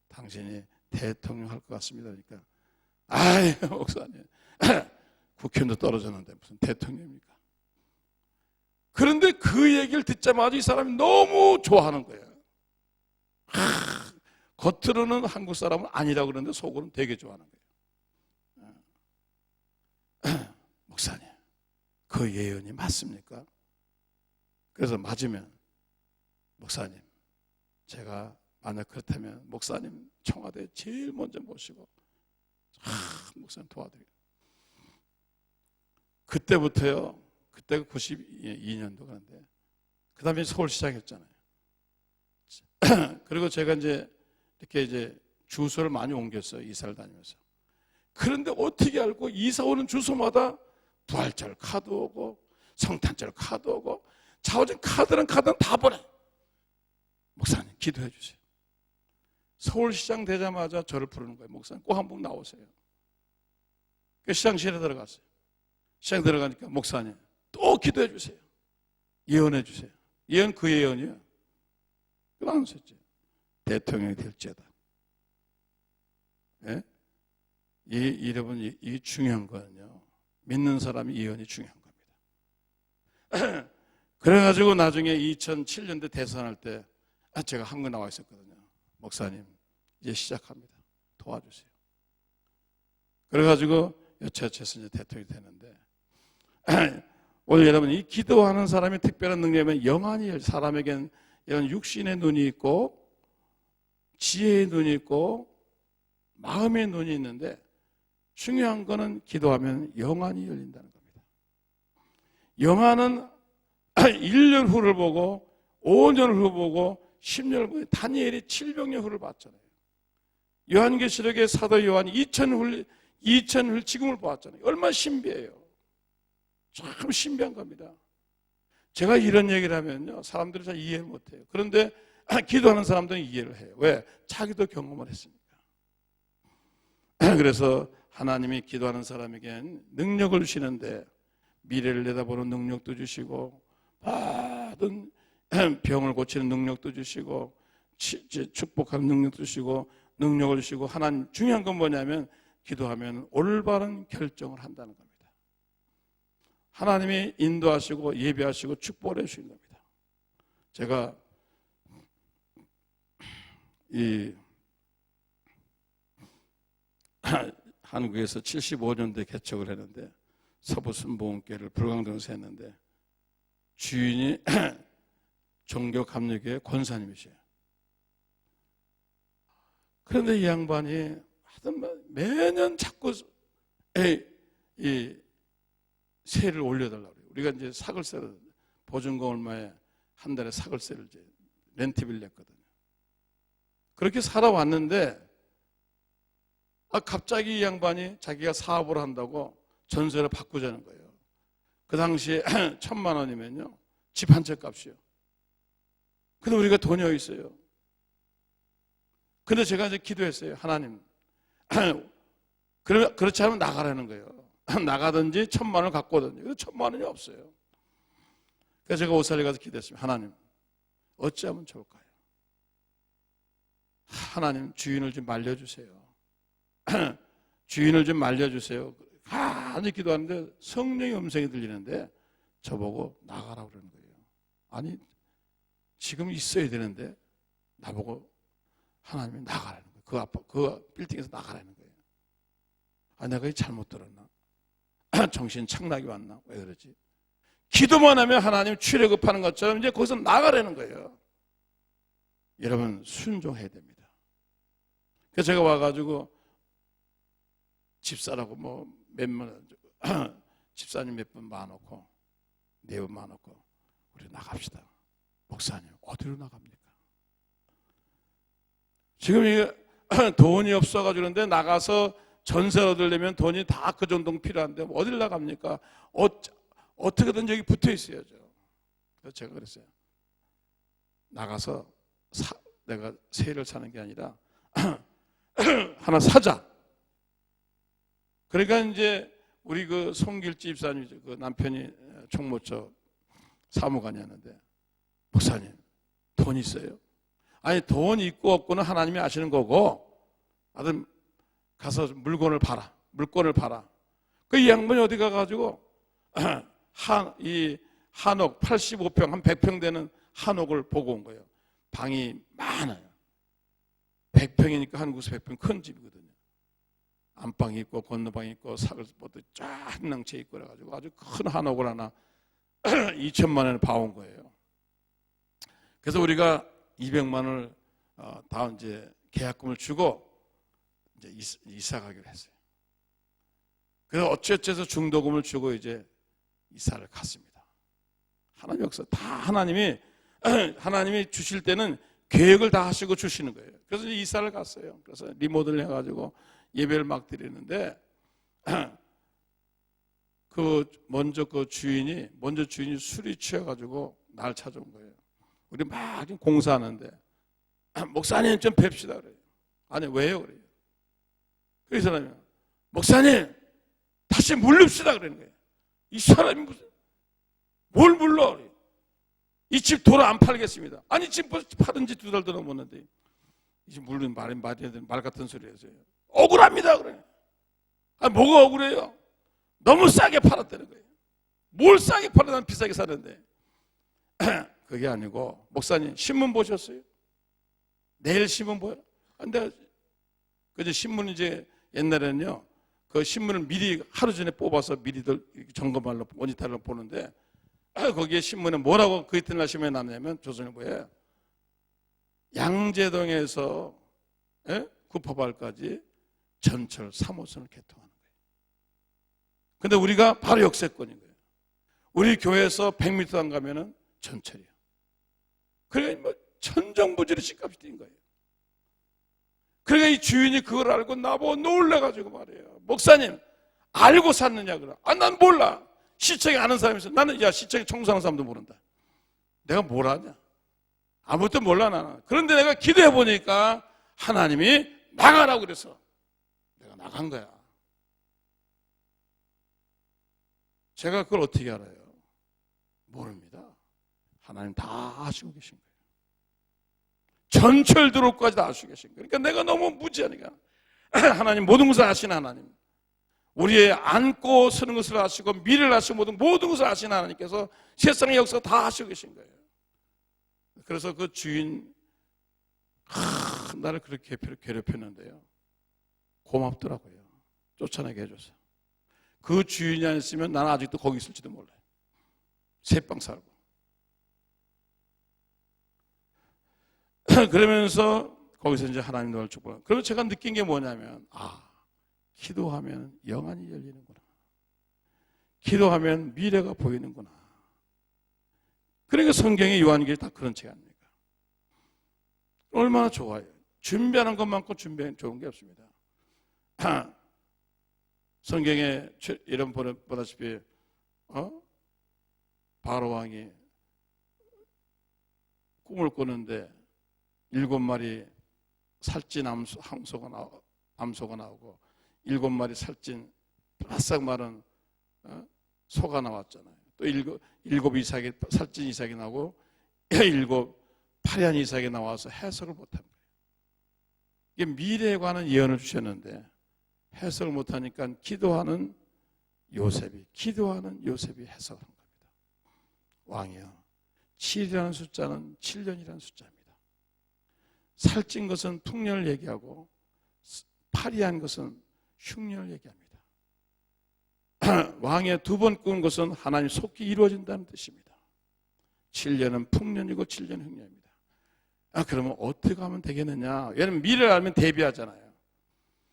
당신이 대통령 할 것 같습니다. 그러니까 아이 목사님 국회의원도 떨어졌는데 무슨 대통령입니까? 그런데 그 얘기를 듣자마자 이 사람이 너무 좋아하는 거예요. 겉으로는 한국 사람은 아니라고 그러는데 속으로는 되게 좋아하는 거예요. 목사님 그 예언이 맞습니까? 그래서 맞으면 목사님 제가 만약 그렇다면 목사님 청와대에 제일 먼저 모시고 목사님 도와드려요. 그때부터요. 그때가 92년도 그런데 그 다음에 서울시장 했잖아요. 그리고 제가 이렇게 주소를 많이 옮겼어요. 이사를 다니면서. 그런데 어떻게 알고 이사 오는 주소마다 부활절 카드 오고 성탄절 카드 오고 자오진 카드는 다 보내. 목사님 기도해 주세요. 서울시장 되자마자 저를 부르는 거예요. 목사님 꼭 한번 나오세요. 시장실에 들어갔어요. 시장 들어가니까 목사님 또 기도해 주세요. 예언해 주세요. 예언 그 예언이에요. 그러면서 이제 대통령이 될지어다. 예? 여러분, 이 중요한 거는요, 믿는 사람이 예언이 중요한 겁니다. 그래가지고 나중에 2007년대 대선할 때 제가 한국 나와 있었거든요. 목사님, 이제 시작합니다. 도와주세요. 그래가지고 여차여차해서 이제 대통령이 되는데, 오늘 여러분, 이 기도하는 사람의 특별한 능력이면 영안이 사람에겐 이런 육신의 눈이 있고 지혜의 눈이 있고 마음의 눈이 있는데, 중요한 거는 기도하면 영안이 열린다는 겁니다. 영안은 1년 후를 보고 5년 후 보고 10년을 보고, 다니엘이 700년 후를 봤잖아요. 요한계시록의 사도 요한이 2000 후 지금을 보았잖아요. 얼마나 신비해요. 참 신비한 겁니다. 제가 이런 얘기를 하면요, 사람들이 잘 이해를 못해요. 그런데 기도하는 사람들은 이해를 해요. 왜? 자기도 경험을 했으니까. 그래서 하나님이 기도하는 사람에겐 능력을 주시는데, 미래를 내다보는 능력도 주시고, 모든 병을 고치는 능력도 주시고, 축복하는 능력도 주시고, 능력을 주시고, 하나님 중요한 건 뭐냐면 기도하면 올바른 결정을 한다는 겁니다. 하나님이 인도하시고 예배하시고 축복을 해주시는 겁니다. 제가 한국에서 75년도에 개척을 했는데, 서부순복음교회를 불광동에서 했는데, 주인이 종교감리교회 권사님이세요. 그런데 이 양반이 하여튼 매년 자꾸 이 세를 올려달라고 그래요. 우리가 이제 사글세를, 보증금 얼마에 한 달에 사글세를 이제 렌트비를 냈거든요. 그렇게 살아왔는데, 갑자기 이 양반이 자기가 사업을 한다고 전세를 바꾸자는 거예요. 그 당시에 1000만 원이면요, 집 한 채 값이요. 근데 우리가 돈이 어디 있어요? 근데 제가 이제 기도했어요. 하나님, 그렇지 않으면 나가라는 거예요. 나가든지 1000만 원을 갖고 오든지. 그래서 1000만 원이 없어요. 그래서 제가 옷살리 가서 기도했습니다. 하나님, 어찌하면 좋을까요? 하나님, 주인을 좀 말려주세요. 주인을 좀 말려주세요. 간절히 기도하는데 성령의 음성이 들리는데 저보고 나가라고 그러는 거예요. 아니, 지금 있어야 되는데 나보고 하나님이 나가라는 거예요. 그 빌딩에서 나가라는 거예요. 내가 잘못 들었나? 정신 착락이 왔나? 왜 그러지? 기도만 하면 하나님 출애굽하는 것처럼 이제 거기서 나가라는 거예요. 여러분, 순종해야 됩니다. 그래서 제가 와가지고 집사라고 집사님 몇 분 많았고, 4분 많았고, 우리 나갑시다. 목사님, 어디로 나갑니까? 지금 이게 돈이 없어가지고 그런데 나가서 전세 얻으려면 돈이 다 그 정도 필요한데 어디를 나갑니까? 어떻게든 여기 붙어 있어야죠. 그래서 제가 그랬어요. 나가서 내가 세를 사는 게 아니라 하나 사자. 그러니까 이제 우리 그 송길지 집사님, 그 남편이 총무처 사무관이었는데, 목사님, 돈 있어요? 아니, 돈 있고 없고는 하나님이 아시는 거고, 아들 가서 물건을 팔아. 그 양반이 어디 가가지고 이 한옥 85평, 한 100평 되는 한옥을 보고 온 거예요. 방이 많아요. 100평이니까 한국에서 100평 큰 집이거든요. 안방이 있고 건너방이 있고 사글보도 쫙 낭채 있고 그래가지고 아주 큰 한옥을 하나 2천만 원을 봐온 거예요. 그래서 우리가 200만 원을 다 이제 계약금을 주고 이제 이사 가기로 했어요. 그래서 어찌어찌해서 중도금을 주고 이제 이사를 갔습니다. 하나님 역사 다 하나님이 주실 때는 계획을 다 하시고 주시는 거예요. 그래서 이제 이사를 갔어요. 그래서 리모델링 해가지고 예배를 막 드리는데, 먼저 주인이 술이 취해가지고 날 찾아온 거예요. 우리 막 공사하는데, 목사님 좀 뵙시다 그래요. 아니, 왜요? 그래요. 그 사람이, 목사님, 다시 물릅시다 그러는 거예요. 이 사람이 뭘 물러? 그래요. 이 집 돌아 안 팔겠습니다. 아니, 집 팔은 지 2달도 넘었는데, 이 집 물는 말 같은 소리 해서요. 억울합니다. 그래. 아, 뭐가 억울해요? 너무 싸게 팔았다는 거예요. 뭘 싸게 팔아? 난 비싸게 사는데. 그게 아니고, 목사님 신문 보셨어요? 내일 신문 보여? 근데 그저 신문 이제 옛날에는요, 그 신문을 미리 하루 전에 뽑아서 미리들 점검하려 모니터로 보는데, 거기에 신문에 뭐라고 그 이튿날 신문에 나왔냐면 조선일보에 양재동에서 구포발까지 전철 3호선을 개통하는 거예요. 근데 우리가 바로 역세권인 거예요. 우리 교회에서 100m 안 가면은 전철이야. 그러니까 뭐 천정부지로 집값이 뛴 거예요. 그러니까 이 주인이 그걸 알고 나보고 놀래가지고 말이에요. 목사님, 알고 샀느냐 그래. 아, 난 몰라. 시청에 아는 사람이 있어. 나는 야, 시청에 청소하는 사람도 모른다. 내가 뭘 아냐? 아무것도 몰라 나는. 그런데 내가 기도해 보니까 하나님이 나가라고 그래서 내가 나간 거야. 제가 그걸 어떻게 알아요? 모릅니다. 하나님 다 아시고 계신 거예요. 전철 도로까지 다 아시고 계신 거예요. 그러니까 내가 너무 무지하니까 하나님 모든 것을 아시는 하나님, 우리의 앉고 서는 것을 아시고 미래를 아시고 모든 것을 아시는 하나님께서 세상의 역사 다 아시고 계신 거예요. 그래서 그 주인 나를 그렇게 괴롭혔는데요, 고맙더라고요. 쫓아내게 해줘서. 그 주인이 아니었으면 나는 아직도 거기 있을지도 몰라요. 새빵 살고. 그러면서 거기서 이제 하나님 너를 축복하고. 그래서 제가 느낀 게 뭐냐면, 기도하면 영안이 열리는구나. 기도하면 미래가 보이는구나. 그러니까 성경의 요한계시 다 그런 책 아닙니까? 얼마나 좋아요. 준비하는 것만큼 준비하는 좋은 게 없습니다. 성경에 이런 보다시피 바로 왕이 꿈을 꾸는데 7마리 살찐 암소가 나오고 7마리 살찐 바싹 마른 소가 나왔잖아요. 또 7 이삭이 살찐 이삭이 나오고 7 파리한 이삭이 나와서 해석을 못한 거예요. 이게 미래에 관한 예언을 주셨는데 해석을 못하니까 기도하는 요셉이 해석을 한 겁니다. 왕이요, 7이라는 숫자는 7년이라는 숫자입니다. 살찐 것은 풍년을 얘기하고 파리한 것은 흉년을 얘기합니다. 왕의 2번 꾼 것은 하나님 속히 이루어진다는 뜻입니다. 7년은 풍년이고 7년은 흉년입니다. 그러면 어떻게 하면 되겠느냐? 왜냐하면 미래를 알면 대비하잖아요.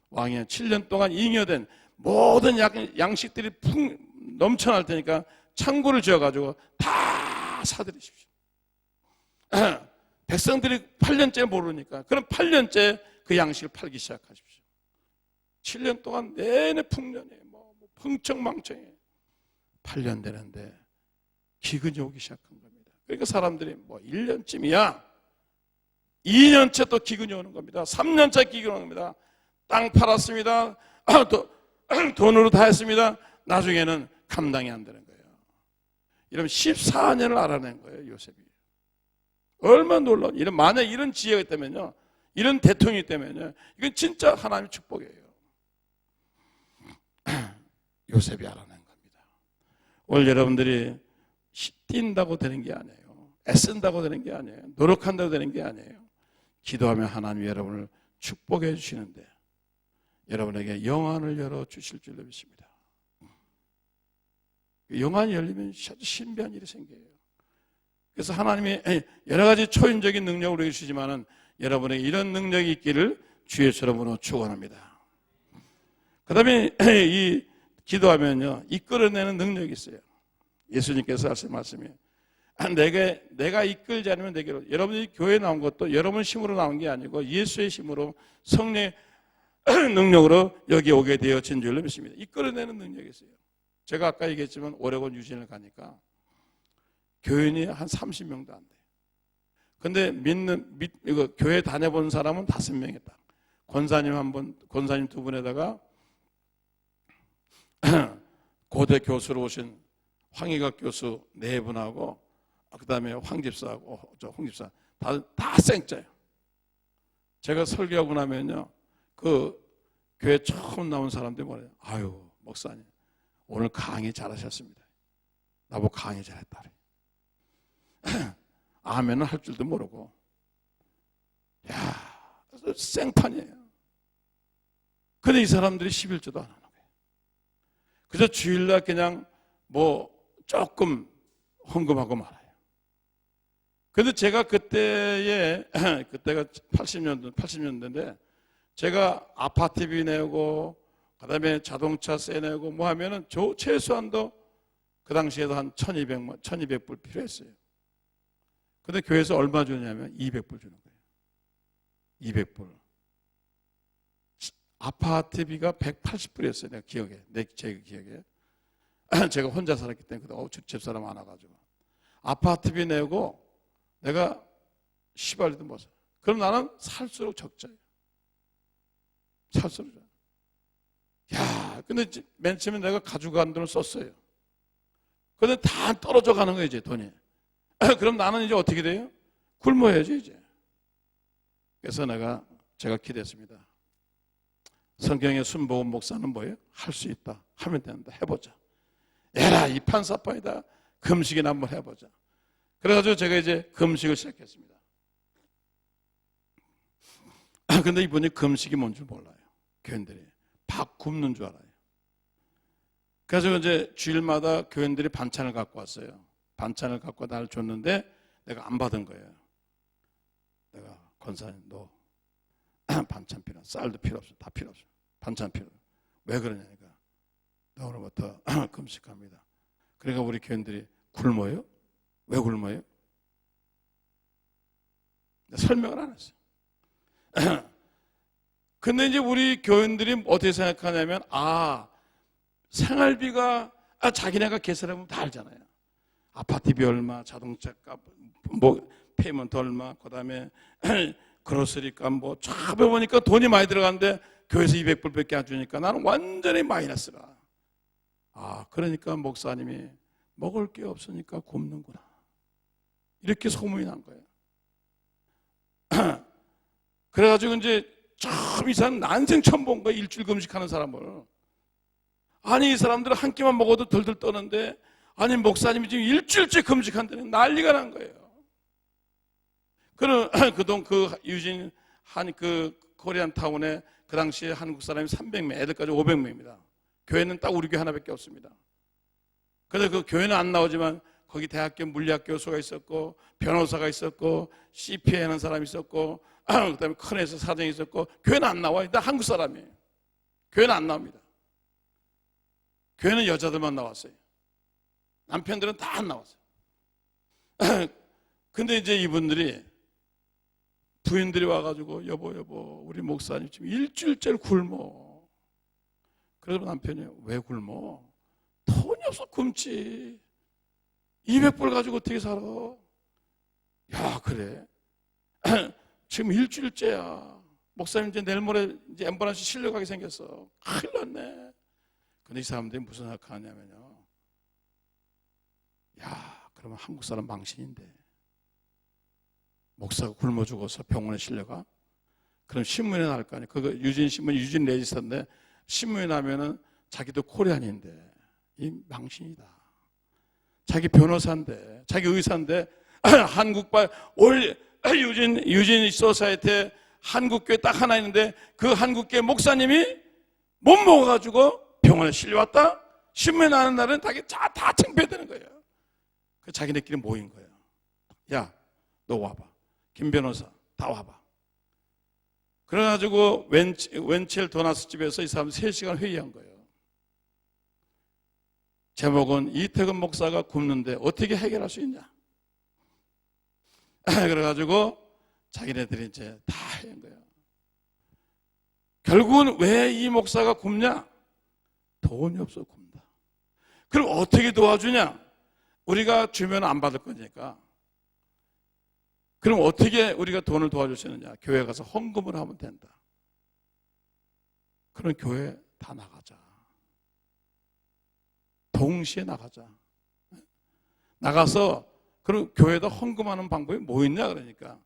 왕이 7년 동안 잉여된 모든 양식들이 넘쳐날 테니까 창고를 지어가지고 다 사들이십시오. 백성들이 8년째 모르니까 그럼 8년째 그 양식을 팔기 시작하십시오. 7년 동안 내내 풍년이에요. 풍청망청이에요. 8년 되는데 기근이 오기 시작한 겁니다. 그러니까 사람들이 1년쯤이야 2년째 또 기근이 오는 겁니다. 3년째 기근이 오는 겁니다. 땅 팔았습니다. 돈으로 다 했습니다. 나중에는 감당이 안 되는 거예요. 이러면 14년을 알아낸 거예요, 요셉이. 얼마나 놀라운, 만약 이런 지혜가 있다면요, 이런 대통령이 있다면요, 이건 진짜 하나님의 축복이에요. 요셉이 알아낸 겁니다. 오늘 여러분들이 뛴다고 되는 게 아니에요. 애쓴다고 되는 게 아니에요. 노력한다고 되는 게 아니에요. 기도하면 하나님이 여러분을 축복해 주시는데 여러분에게 영안을 열어주실 줄로 믿습니다. 영안이 열리면 아주 신비한 일이 생겨요. 그래서 하나님이 여러 가지 초인적인 능력을 우리에게 주시지만은 여러분에게 이런 능력이 있기를 주의 이름으로 축원합니다. 그 다음에 이 기도하면요, 이끌어내는 능력이 있어요. 예수님께서 하신 말씀이 내가 이끌지 않으면 되기로. 여러분이 교회에 나온 것도 여러분 힘으로 나온 게 아니고 예수의 힘으로 성령의 능력으로 여기 오게 되어진 줄로 믿습니다. 이끌어내는 능력이 있어요. 제가 아까 얘기했지만 오레곤 유진을 가니까 교인이 한 30명도 안 돼요. 근데 이거 교회 다녀본 사람은 5명이 딱. 권사님 2분에다가 고대 교수로 오신 황희각 교수 4분하고 그 다음에 황 집사하고 홍 집사 다 생짜요. 제가 설교하고 나면요, 그 교회 처음 나온 사람들이 뭐래요? 아유, 목사님 오늘 강의 잘하셨습니다. 나보고 강의 잘했다 그래. 아멘은 할 줄도 모르고, 야, 생판이에요. 근데 이 사람들이 11조도 안 하는 거예요. 그저 주일날 그냥 뭐 조금 헌금하고 말아요. 근데 제가 그때가 80년대인데 제가 아파트비 내고 그다음에 자동차세 내고 뭐 하면은 최소한도 그 당시에도 한 1200불 필요했어요. 근데 교회에서 얼마 주냐면 200불 주는 거예요. 200불. 아파트비가 180불이었어요. 내가 기억에. 제 기억에. 제가 혼자 살았기 때문에 집사람 안 와가지고. 아파트비 내고 내가 시발리도 못 사. 그럼 나는 살수록 적자예요. 살수록 적자. 야, 근데 맨 처음에 내가 가져간 돈을 썼어요. 근데 다 떨어져 가는 거예요, 이제 돈이. 그럼 나는 이제 어떻게 돼요? 굶어야지, 이제. 그래서 제가 기도했습니다. 성경의 순복음 목사는 뭐예요? 할 수 있다. 하면 된다. 해보자. 에라, 이 판사판이다. 금식이나 한번 해보자. 그래가지고 제가 이제 금식을 시작했습니다. 근데 이분이 금식이 뭔 줄 몰라요. 교인들이. 밥 굶는 줄 알아요. 그래서 이제 주일마다 교인들이 반찬을 갖고 왔어요. 반찬을 갖고 나를 줬는데 내가 안 받은 거예요. 내가 권사님 너 반찬 필요 없어. 쌀도 필요 없어. 다 필요 없어. 반찬 필요 없어. 왜 그러냐니까. 나 오늘부터 금식합니다. 그러니까 우리 교인들이 굶어요? 왜 굶어요? 설명을 안 했어요. 근데 이제 우리 교인들이 어떻게 생각하냐면 생활비가 자기네가 계산해보면 다 알잖아요. 아파트비 얼마, 자동차 값, 뭐 페이먼트 얼마, 그다음에 그로서리 값 뭐 쫙 해보니까 돈이 많이 들어가는데 교회에서 200불밖에 안 주니까 나는 완전히 마이너스라. 그러니까 목사님이 먹을 게 없으니까 굶는구나. 이렇게 소문이 난 거예요. 그래가지고 이제 참 이 사람 난생 처음 본 거예요. 일주일 금식하는 사람을. 아니 이 사람들은 한 끼만 먹어도 덜덜 떠는데 아니 목사님이 지금 일주일째 금식한다는 난리가 난 거예요. 그동 유진 코리안 타운에 그 당시에 한국 사람이 300명, 애들까지 500명입니다. 교회는 딱 우리 교회 하나밖에 없습니다. 그래서 그 교회는 안 나오지만 거기 대학교 물리학 교수가 있었고 변호사가 있었고 CPA 하는 사람이 있었고 그다음에 큰 회사 사장이 있었고 교회는 안 나와요. 나 한국 사람이에요. 교회는 안 나옵니다. 교회는 여자들만 나왔어요. 남편들은 다 안 나왔어요. 근데 이제 이분들이 부인들이 와가지고 여보 우리 목사님 지금 일주일째를 굶어. 그래서 남편이 왜 굶어? 돈이 없어 굶지. 200불 가지고 어떻게 살아? 야 그래? 지금 일주일째야. 목사님 이제 내일 모레 이제 앰뷸런스 실려가게 생겼어. 큰일 났네. 근데 이 사람들이 무슨 생각하냐면요. 야 그러면 한국 사람 망신인데 목사가 굶어 죽어서 병원에 실려가? 그럼 신문에 나올 거 아니에요. 그거 유진 레지스터인데 신문에 나면은 자기도 코리안인데 이 망신이다. 자기 변호사인데 자기 의사인데 한국발 유진 소사이트에 한국교회 딱 하나 있는데 그 한국교회 목사님이 못 먹어가지고 병원에 실려왔다? 신문에 나는 날은 다 창피되는 거예요. 그 자기네끼리 모인 거예요. 야, 너 와봐. 김 변호사, 다 와봐. 그래가지고 웬첼 도나스 집에서 이 사람 3시간 회의한 거예요. 제목은 이태근 목사가 굶는데 어떻게 해결할 수 있냐. 그래가지고 자기네들이 이제 다 한 거예요. 결국은 왜 이 목사가 굶냐? 돈이 없어 굶다. 그럼 어떻게 도와주냐? 우리가 주면 안 받을 거니까. 그럼 어떻게 우리가 돈을 도와줄 수 있느냐? 교회 가서 헌금을 하면 된다. 그럼 교회 다 나가자. 동시에 나가자. 나가서 그럼 교회에다 헌금하는 방법이 뭐 있냐 그러니까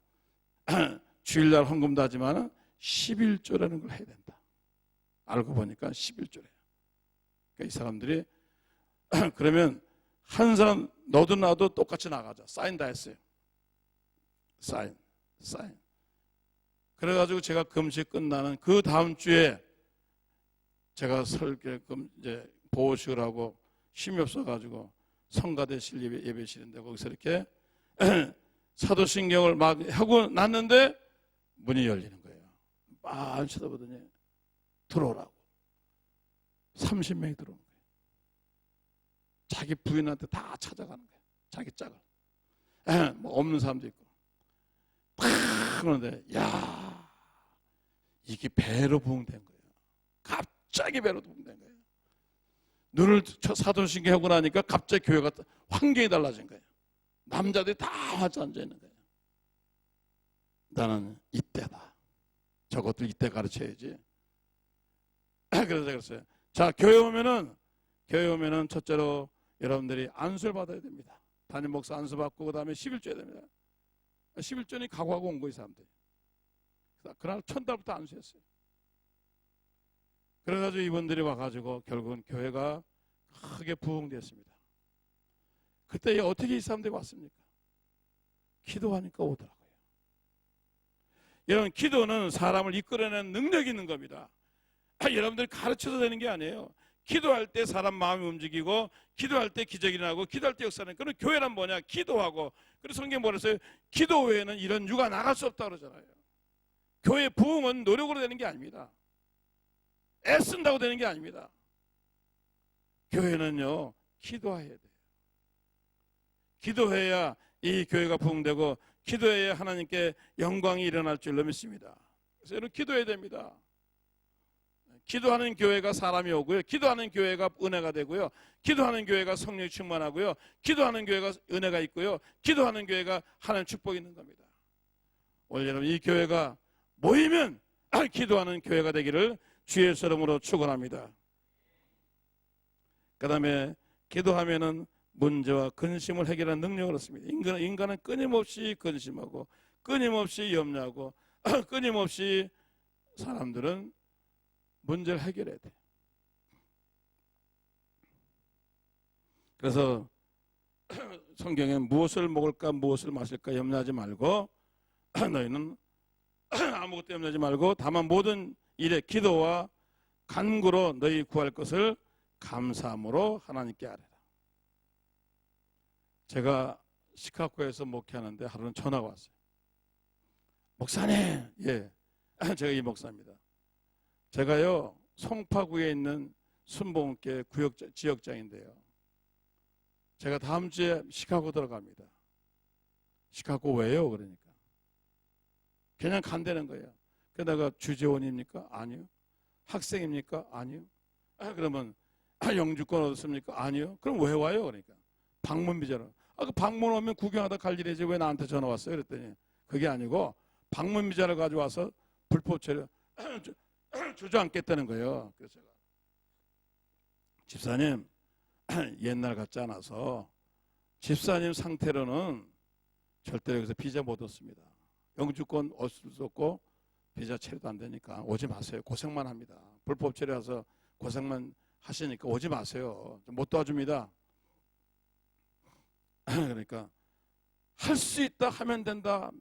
주일날 헌금도 하지만 11조라는 걸 해야 된다. 알고 보니까 11조래요. 그러니까 이 사람들이 그러면 한 사람 너도 나도 똑같이 나가자. 사인 다 했어요. 사인. 그래가지고 제가 금식 끝나는 그 다음 주에 제가 이제 보호식을 하고 힘이 없어가지고 성가대실 예배실인데 거기서 이렇게 사도신경을 막 하고 났는데 문이 열리는 거예요. 막 쳐다보더니 들어오라고. 30명이 들어오는 거예요. 자기 부인한테 다 찾아가는 거예요. 자기 짝을. 뭐 없는 사람도 있고. 팍 그러는데 야 이게 배로 부흥된 거예요. 갑자기 배로 부흥된 거예요. 눈을 사도신경 하고 나니까 갑자기 교회가 환경이 달라진 거예요. 남자들이 다 와서 앉아 있는 거예요. 나는 이때다. 저것들 이때 가르쳐야지. 그래서 그랬어요. 자, 교회 오면은 첫째로 여러분들이 안수를 받아야 됩니다. 담임 목사 안수 받고 그다음에 11조 해야 됩니다. 11조니 각오하고 온 거예요, 사람들이. 그날 첫날부터 안수했어요. 그래가지고 이분들이 와가지고 결국은 교회가 크게 부흥됐습니다. 그때 어떻게 이 사람들이 왔습니까? 기도하니까 오더라고요. 여러분, 기도는 사람을 이끌어내는 능력이 있는 겁니다. 여러분들이 가르쳐서 되는 게 아니에요. 기도할 때 사람 마음이 움직이고, 기도할 때 기적이 나고, 기도할 때 역사는. 그럼 교회란 뭐냐? 기도하고. 그래서 성경에 뭐라 했어요? 기도 외에는 이런 유가 나갈 수 없다 그러잖아요. 교회 부흥은 노력으로 되는 게 아닙니다. 애쓴다고 되는 게 아닙니다. 교회는요, 기도해야 돼요. 기도해야 이 교회가 부흥되고, 기도해야 하나님께 영광이 일어날 줄로 믿습니다. 그래서 여러분 기도해야 됩니다. 기도하는 교회가 사람이 오고요. 기도하는 교회가 은혜가 되고요. 기도하는 교회가 성령이 충만하고요. 기도하는 교회가 은혜가 있고요. 기도하는 교회가 하나님 축복이 있는 겁니다. 오늘 여러분 이 교회가 모이면 기도하는 교회가 되기를 주의 이름으로 축원합니다. 그 다음에 기도하면은 문제와 근심을 해결하는 능력을 얻습니다. 인간은 끊임없이 근심하고 끊임없이 염려하고 끊임없이 사람들은 문제를 해결해야 돼. 그래서 성경에 무엇을 먹을까 무엇을 마실까 염려하지 말고 너희는 아무것도 염려하지 말고 다만 모든 일에 기도와 간구로 너희 구할 것을 감사함으로 하나님께 아뢰라. 제가 시카고에서 목회하는데 하루는 전화가 왔어요. 목사님, 예, 제가 이 목사입니다. 제가요 송파구에 있는 순복음교회 지역장인데요. 제가 다음 주에 시카고 들어갑니다. 시카고 왜요? 그러니까 그냥 간다는 거예요. 그러다가 주재원입니까? 아니요. 학생입니까? 아니요. 그러면 영주권 얻었습니까? 아니요. 그럼 왜 와요? 그러니까 방문 비자로. 그 방문 오면 구경하다 갈 일이지 왜 나한테 전화 왔어요? 그랬더니 그게 아니고 방문 비자를 가지고 와서 불법 체류 주저앉겠다는 거예요. 그래서 제가 집사님 옛날 같지 않아서 집사님 상태로는 절대 여기서 비자 못 얻습니다. 영주권 얻을 수 없고 비자 체류도 안 되니까 오지 마세요. 고생만 합니다. 불법 체류해서 고생만 하시니까 오지 마세요. 못 도와줍니다. 그러니까 할 수 있다 하면 된다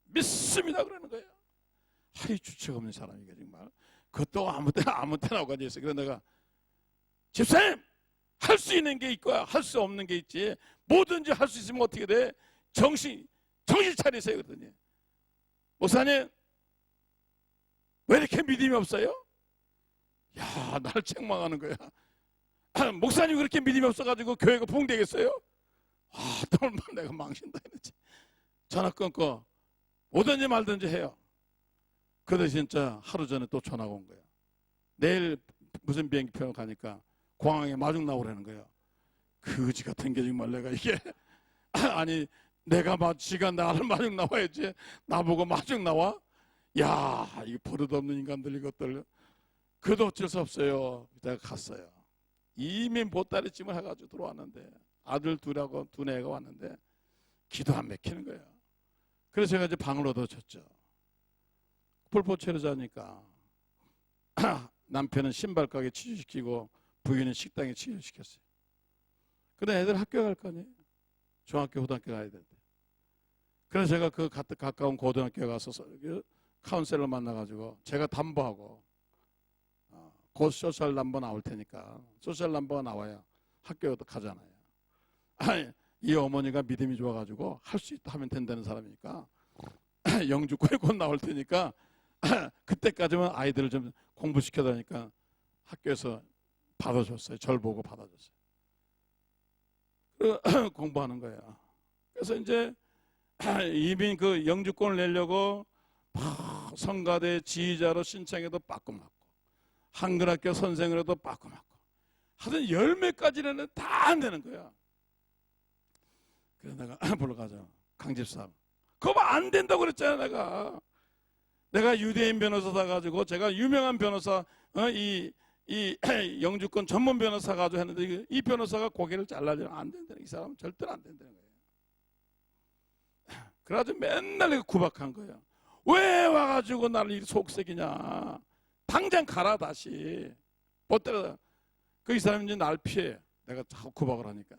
믿습니다 그러는 거예요. 하이 주책 없는 사람이게 정말. 그것도 아무 때나 오가지 있어요. 그래서 내가 집사님 할 수 있는 게 있고 할 수 없는 게 있지 뭐든지 할 수 있으면 어떻게 돼? 정신 차리세요. 그러더니 목사님 왜 이렇게 믿음이 없어요? 야, 나를 책망하는 거야. 목사님 그렇게 믿음이 없어가지고 교회가 부흥되겠어요? 또 얼마나 내가 망신다 이러지. 전화 끊고 오든지 말든지 해요. 그런데 진짜 하루 전에 또 전화가 온 거야. 내일 무슨 비행기표 가니까 공항에 마중 나오라는 거야. 거지 같은 게 정말 내가 이게 아니 내가 지가 나를 마중 나와야지 나보고 마중 나와? 야, 이 버릇없는 인간들 이것들. 그래도 어쩔 수 없어요. 내가 갔어요. 이미 보따리찜을 해가지고 들어왔는데 아들 둘하고 두 애가 왔는데 기도 안 막히는 거예요. 그래서 제가 이제 방을 얻어줬죠. 불법 체류자니까 남편은 신발 가게 취직시키고 부인은 식당에 취직시켰어요. 근데 애들 학교 갈 거 아니에요. 중학교, 고등학교 가야 되는데. 그래서 제가 그 가까운 고등학교에 가서 카운셀러 만나가지고 제가 담보하고 곧 소셜 넘버 나올 테니까 소셜 넘버가 나와야 학교도 가잖아요. 아니, 이 어머니가 믿음이 좋아가지고 할 수 있다 하면 된다는 사람이니까 영주권이 곧 나올 테니까 그때까지만 아이들을 좀 공부시켜다니까 학교에서 받아줬어요. 절 보고 받아줬어요. 공부하는 거예요. 그래서 이제 이미 그 영주권을 내려고 성가대 지휘자로 신청해도 빠꾸 맞고 한글학교 선생을 해도 빠꾸 맞고 하여튼 열몇 가지는 다 안 되는 거야. 그래서 내가 불러가죠. 강집사. 그거 안 된다고 그랬잖아. 내가 유대인 변호사 사가지고 제가 유명한 변호사 이 영주권 전문 변호사 가지고 했는데 이 변호사가 고개를 잘라주면 안 된다는, 이 사람은 절대로 안 된다는 거예요. 그래가지고 맨날 내가 구박한 거예요. 왜 와가지고 나를 속색이냐. 당장 가라 다시. 못 때려. 이 사람이 이제 날 피해. 내가 자꾸 구박을 하니까.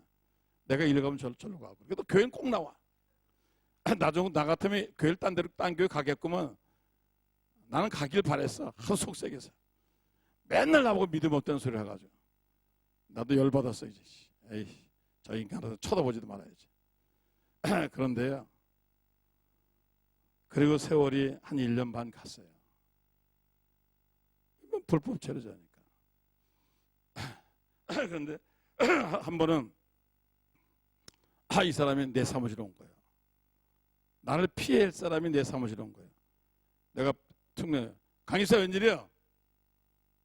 내가 이리 가면 절로 가고. 그래도 교회는 꼭 나와. 나 같으면 교회를 딴 교회 가겠구만. 나는 가길 바랬어. 하도 속색해서. 맨날 나보고 믿음 없다는 소리 해가지고. 나도 열받았어 이제. 에이, 저 인간한테 쳐다보지도 말아야지. 그런데요. 그리고 세월이 한 1년 반 갔어요. 불법 체류자니까. 그런데 한 번은 이 사람이 내 사무실에 온 거예요. 나를 피할 사람이 내 사무실에 온 거예요. 내가 툭내 강의사 웬일이야?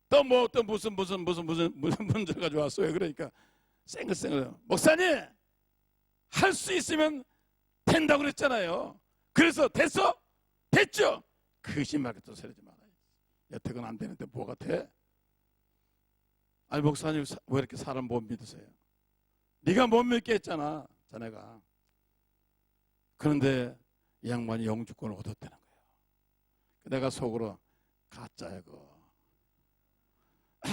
또 무슨 문제를 가지고 왔어요. 그러니까 쌩글쌩글 목사님 할 수 있으면 된다고 그랬잖아요. 그래서 됐어? 됐죠? 거짓말 같은 소리 하지 말아요. 여태껏 안 되는데 뭐가 돼? 아니 목사님 왜 이렇게 사람 못 믿으세요? 네가 못 믿게 했잖아 자네가. 그런데 이 양반이 영주권을 얻었다는 거예요. 내가 속으로 가짜야 그거.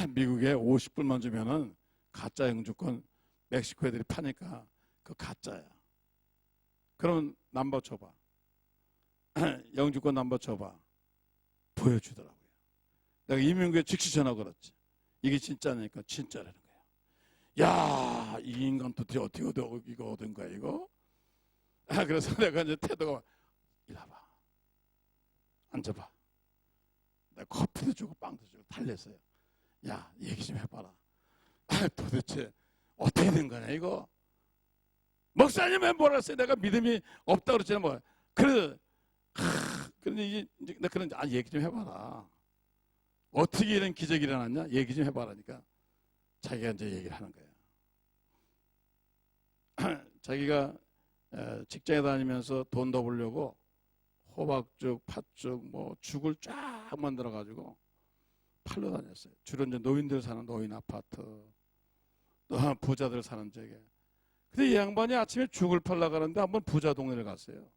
미국에 50불만 주면은 가짜 영주권 멕시코 애들이 파니까 그거 가짜야. 그러면 넘버 줘봐. 영주권 넘버 줘봐. 보여주더라고요. 내가 이민국에 즉시 전화 걸었지. 이게 진짜니까 진짜라는 거야. 야, 이 인간 도대체 어떻게 이거 얻은 거야 이거? 그래서 내가 이제 태도가 이리 와봐. 앉아봐. 내가 커피도 주고 빵도 주고 달랬어요. 야, 얘기 좀 해봐라. 도대체 어떻게 된 거냐 이거? 목사님 왜 뭐라 했어요? 내가 믿음이 없다 그랬잖아 뭐. 그런데 이제 그런 얘기 좀 해봐라. 어떻게 이런 기적이 일어났냐? 얘기 좀 해봐라니까 자기가 이제 얘기를 하는 거예요. 자기가 직장에 다니면서 돈 더 벌려고 호박죽, 팥죽, 뭐 죽을 쫙 만들어 가지고 팔러 다녔어요. 주로 이제 노인들 사는 노인 아파트, 또 부자들 사는 쪽에. 근데 이 양반이 아침에 죽을 팔러 가는데 한번 부자 동네를 갔어요.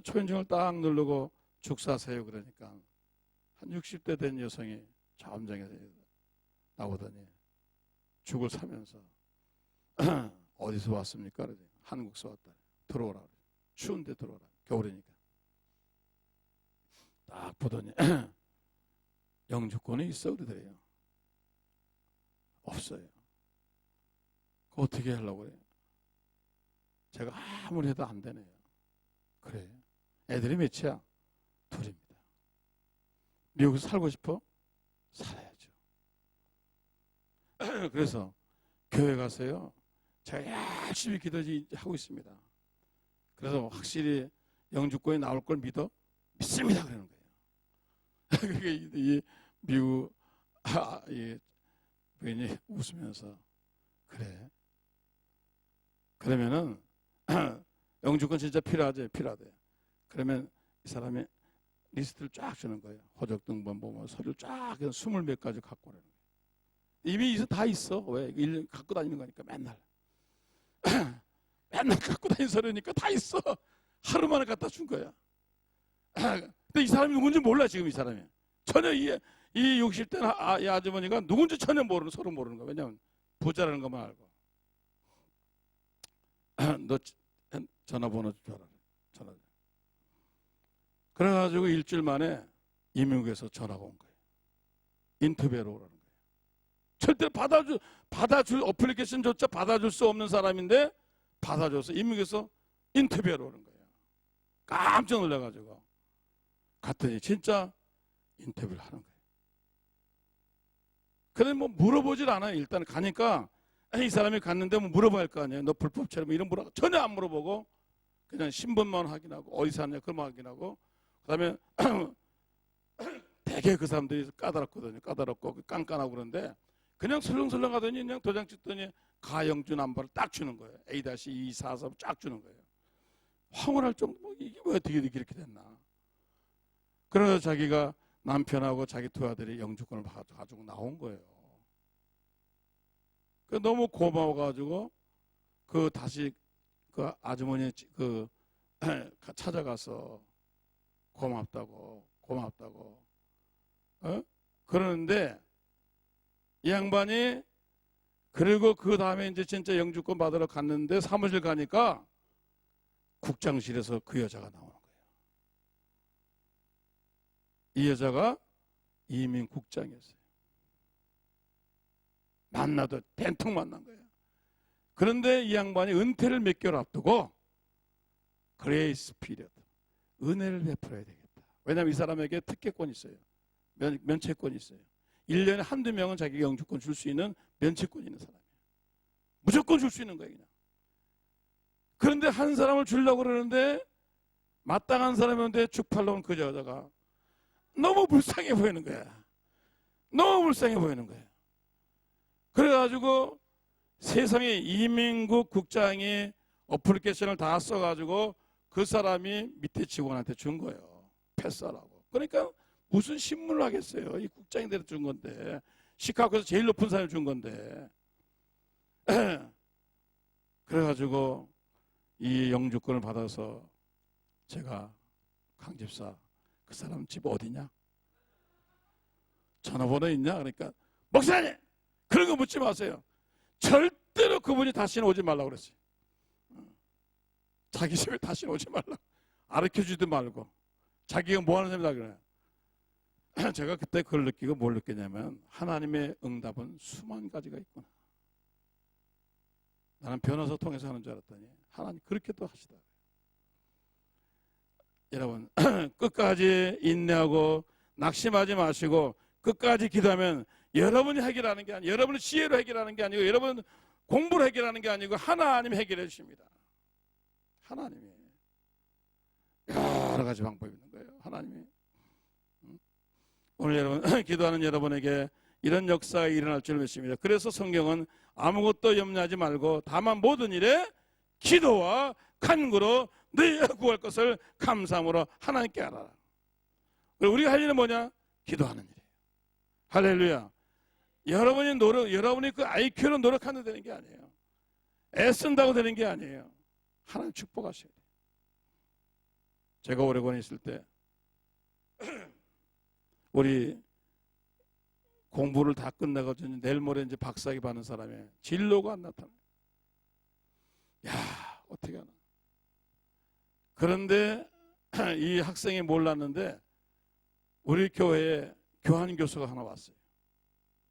초인종을 딱 누르고 죽 사세요 그러니까 한 60대 된 여성이 점장에서 나오더니 죽을 사면서 어디서 왔습니까? 그러더니 한국서 왔다. 들어오라. 추운데 들어오라. 겨울이니까. 딱 보더니 영주권이 있어 그러더래요. 없어요. 그거 어떻게 하려고 그래요? 제가 아무리 해도 안 되네요. 그래. 애들이 몇이야? 둘입니다. 미국에서 살고 싶어? 살아야죠. 그래서 교회 가서요. 제가 열심히 기도하고 있습니다. 그래서 확실히 영주권이 나올 걸 믿습니다. 그러는 거예요. 그게 이 미국 이 부인이 웃으면서 그래. 그러면은 영주권 진짜 필요하대. 그러면 이 사람이 리스트를 쫙 주는 거예요. 호적 등본 뭐 서류 쫙 20몇 가지 갖고 오라는 거예요. 이미 다 있어. 왜? 1년 갖고 다니는 거니까 맨날 갖고 다니는 서류니까 다 있어. 하루 만에 갖다 준 거야. 근데 이 사람이 누군지 몰라 지금 이 사람이. 전혀 이 60대 이 아주머니가 누군지 전혀 모르는, 서로 모르는 거야. 왜냐하면 부자라는 것만 알고. 너 전화번호 좀 줘라. 전화. 그래가지고 일주일 만에 이민국에서 전화가 온 거예요. 인터뷰하러 오라는 거예요. 절대 받아줄 어플리케이션조차 받아줄 수 없는 사람인데 받아줘서 이민국에서 인터뷰하러 오는 거예요. 깜짝 놀라가지고 갔더니 진짜 인터뷰를 하는 거예요. 근데 뭐 물어보질 않아요. 일단 가니까 이 사람이 갔는데 뭐 물어봐야 할 거 아니에요. 너 불법처럼 이런 물어 전혀 안 물어보고 그냥 신분만 확인하고 어디 사냐 그만 확인하고 그다음에 되게 그 사람들이 까다롭거든요. 까다롭고 깐깐하고 그런데 그냥 설렁설렁 하더니 그냥 도장 찍더니 가영주 남바를 딱 주는 거예요. A-244 쫙 주는 거예요. 황홀할 정도 뭐 이게 왜 어떻게 이렇게 됐나. 그래서 자기가 남편하고 자기 두 아들이 영주권을 가지고 나온 거예요. 그 너무 고마워가지고 그 다시 그 아주머니 그 찾아가서 고맙다고 그러는데 이 양반이 그리고 그 다음에 이제 진짜 영주권 받으러 갔는데 사무실 가니까 국장실에서 그 여자가 나오는 거예요. 이 여자가 이민국장이었어요. 만나도 벤통 만난 거예요. 그런데 이 양반이 은퇴를 몇 개월 앞두고 그레이스 피리어드, 은혜를 베풀어야 되겠다. 왜냐하면 이 사람에게 특혜권이 있어요. 면책권이 있어요. 1년에 한두 명은 자기가 영주권 줄 수 있는 면책권이 있는 사람이에요. 무조건 줄 수 있는 거예요. 그냥. 그런데 한 사람을 주려고 그러는데 마땅한 사람이었는데 죽팔러 온 그 여자가 너무 불쌍해 보이는 거야. 너무 불쌍해 보이는 거야. 그래가지고 세상에 이민국 국장이 어플리케이션을 다 써가지고 그 사람이 밑에 직원한테 준 거예요. 패스하라고. 그러니까 무슨 신문을 하겠어요. 이 국장인데도 준 건데. 시카고에서 제일 높은 사람이 준 건데. 그래가지고 이 영주권을 받아서 제가 강 집사 그 사람 집 어디냐? 전화번호 있냐? 그러니까 목사님! 그런 거 묻지 마세요. 절대로 그분이 다시는 오지 말라고 그랬어요. 자기 집에 다시는 오지 말라고. 가르쳐주지도 말고. 자기가 뭐 하는 사람이다 그래. 제가 그때 그걸 느끼고 뭘 느꼈냐면 하나님의 응답은 수만 가지가 있구나. 나는 변호사 통해서 하는 줄 알았더니 하나님 그렇게 또 하시다. 여러분 끝까지 인내하고 낙심하지 마시고 끝까지 기도하면 여러분이 해결하는 게 아니고 여러분의 지혜로 해결하는 게 아니고 여러분 공부를 해결하는 게 아니고 하나님이 해결해 주십니다. 하나님이 여러 가지 방법이 있는 거예요. 하나님이 오늘 여러분 기도하는 여러분에게 이런 역사가 일어날 줄 믿습니다. 그래서 성경은 아무것도 염려하지 말고 다만 모든 일에 기도와 간구로 너희가 구할 것을 감사함으로 하나님께 알아라. 그리고 우리가 할 일은 뭐냐? 기도하는 일이에요. 할렐루야. 여러분이 그 IQ로 노력하는 되는 게 아니에요. 애쓴다고 되는 게 아니에요. 하나님 축복하셔야 돼요. 제가 오레곤에 있을 때 우리 공부를 다 끝나가지고 내일 모레 이제 박사학위 받는 사람이 진로가 안 나타나요. 야, 어떻게 하나. 그런데 이 학생이 몰랐는데 우리 교회에 교환 교수가 하나 왔어요.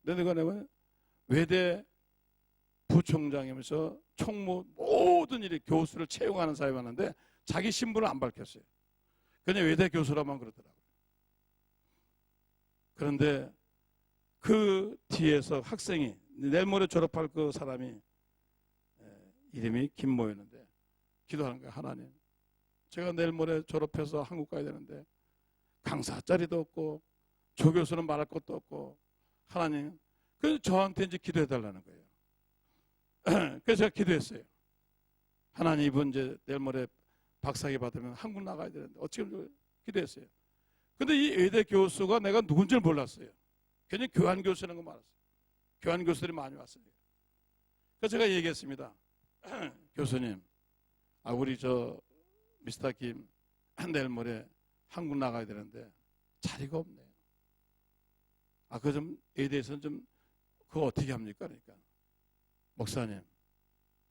근데 그가 외대 부총장이면서 총무 모든 일이 교수를 채용하는 사람이 왔는데 자기 신분을 안 밝혔어요. 그냥 외대 교수라만 그러더라고요. 그런데 그 뒤에서 학생이 내일 모레 졸업할 그 사람이 이름이 김모였는데 기도하는 거예요. 하나님, 제가 내일 모레 졸업해서 한국 가야 되는데 강사 자리도 없고 조교수는 말할 것도 없고 하나님, 그래서 저한테 이제 기도해 달라는 거예요. 그래서 제가 기도했어요. 하나님, 이분 이제 내일 모레 박사학위 받으면 한국 나가야 되는데 어떻게 기도했어요. 근데 이 외대 교수가 내가 누군지를 몰랐어요. 그냥 교환 교수라는 거 말았어요. 교환 교수들이 많이 왔어요. 그래서 제가 얘기했습니다. 교수님, 우리 저 미스터 김 내일 모레 한국 나가야 되는데 자리가 없네요. 그에 대해서는 그거 어떻게 합니까? 그러니까 목사님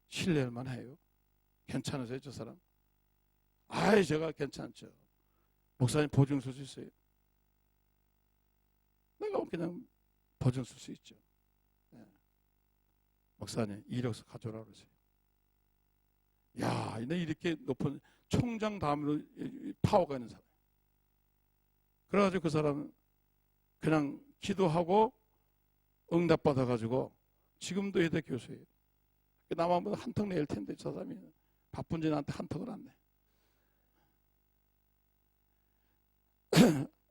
신뢰할만 해요? 괜찮으세요 저 사람? 제가 괜찮죠. 목사님 보증 쓸 수 있어요? 내가 그냥 보증 쓸 수 있죠. 네. 목사님 이력서 가져오라 그러세요. 야, 이렇게 높은 총장 다음으로 파워가 있는 사람. 그래가지고 그 사람은 그냥 기도하고 응답 받아가지고 지금도 예대 교수예요. 나만 한턱 내일 텐데 저 사람이 바쁜지 나한테 한턱을 안 내.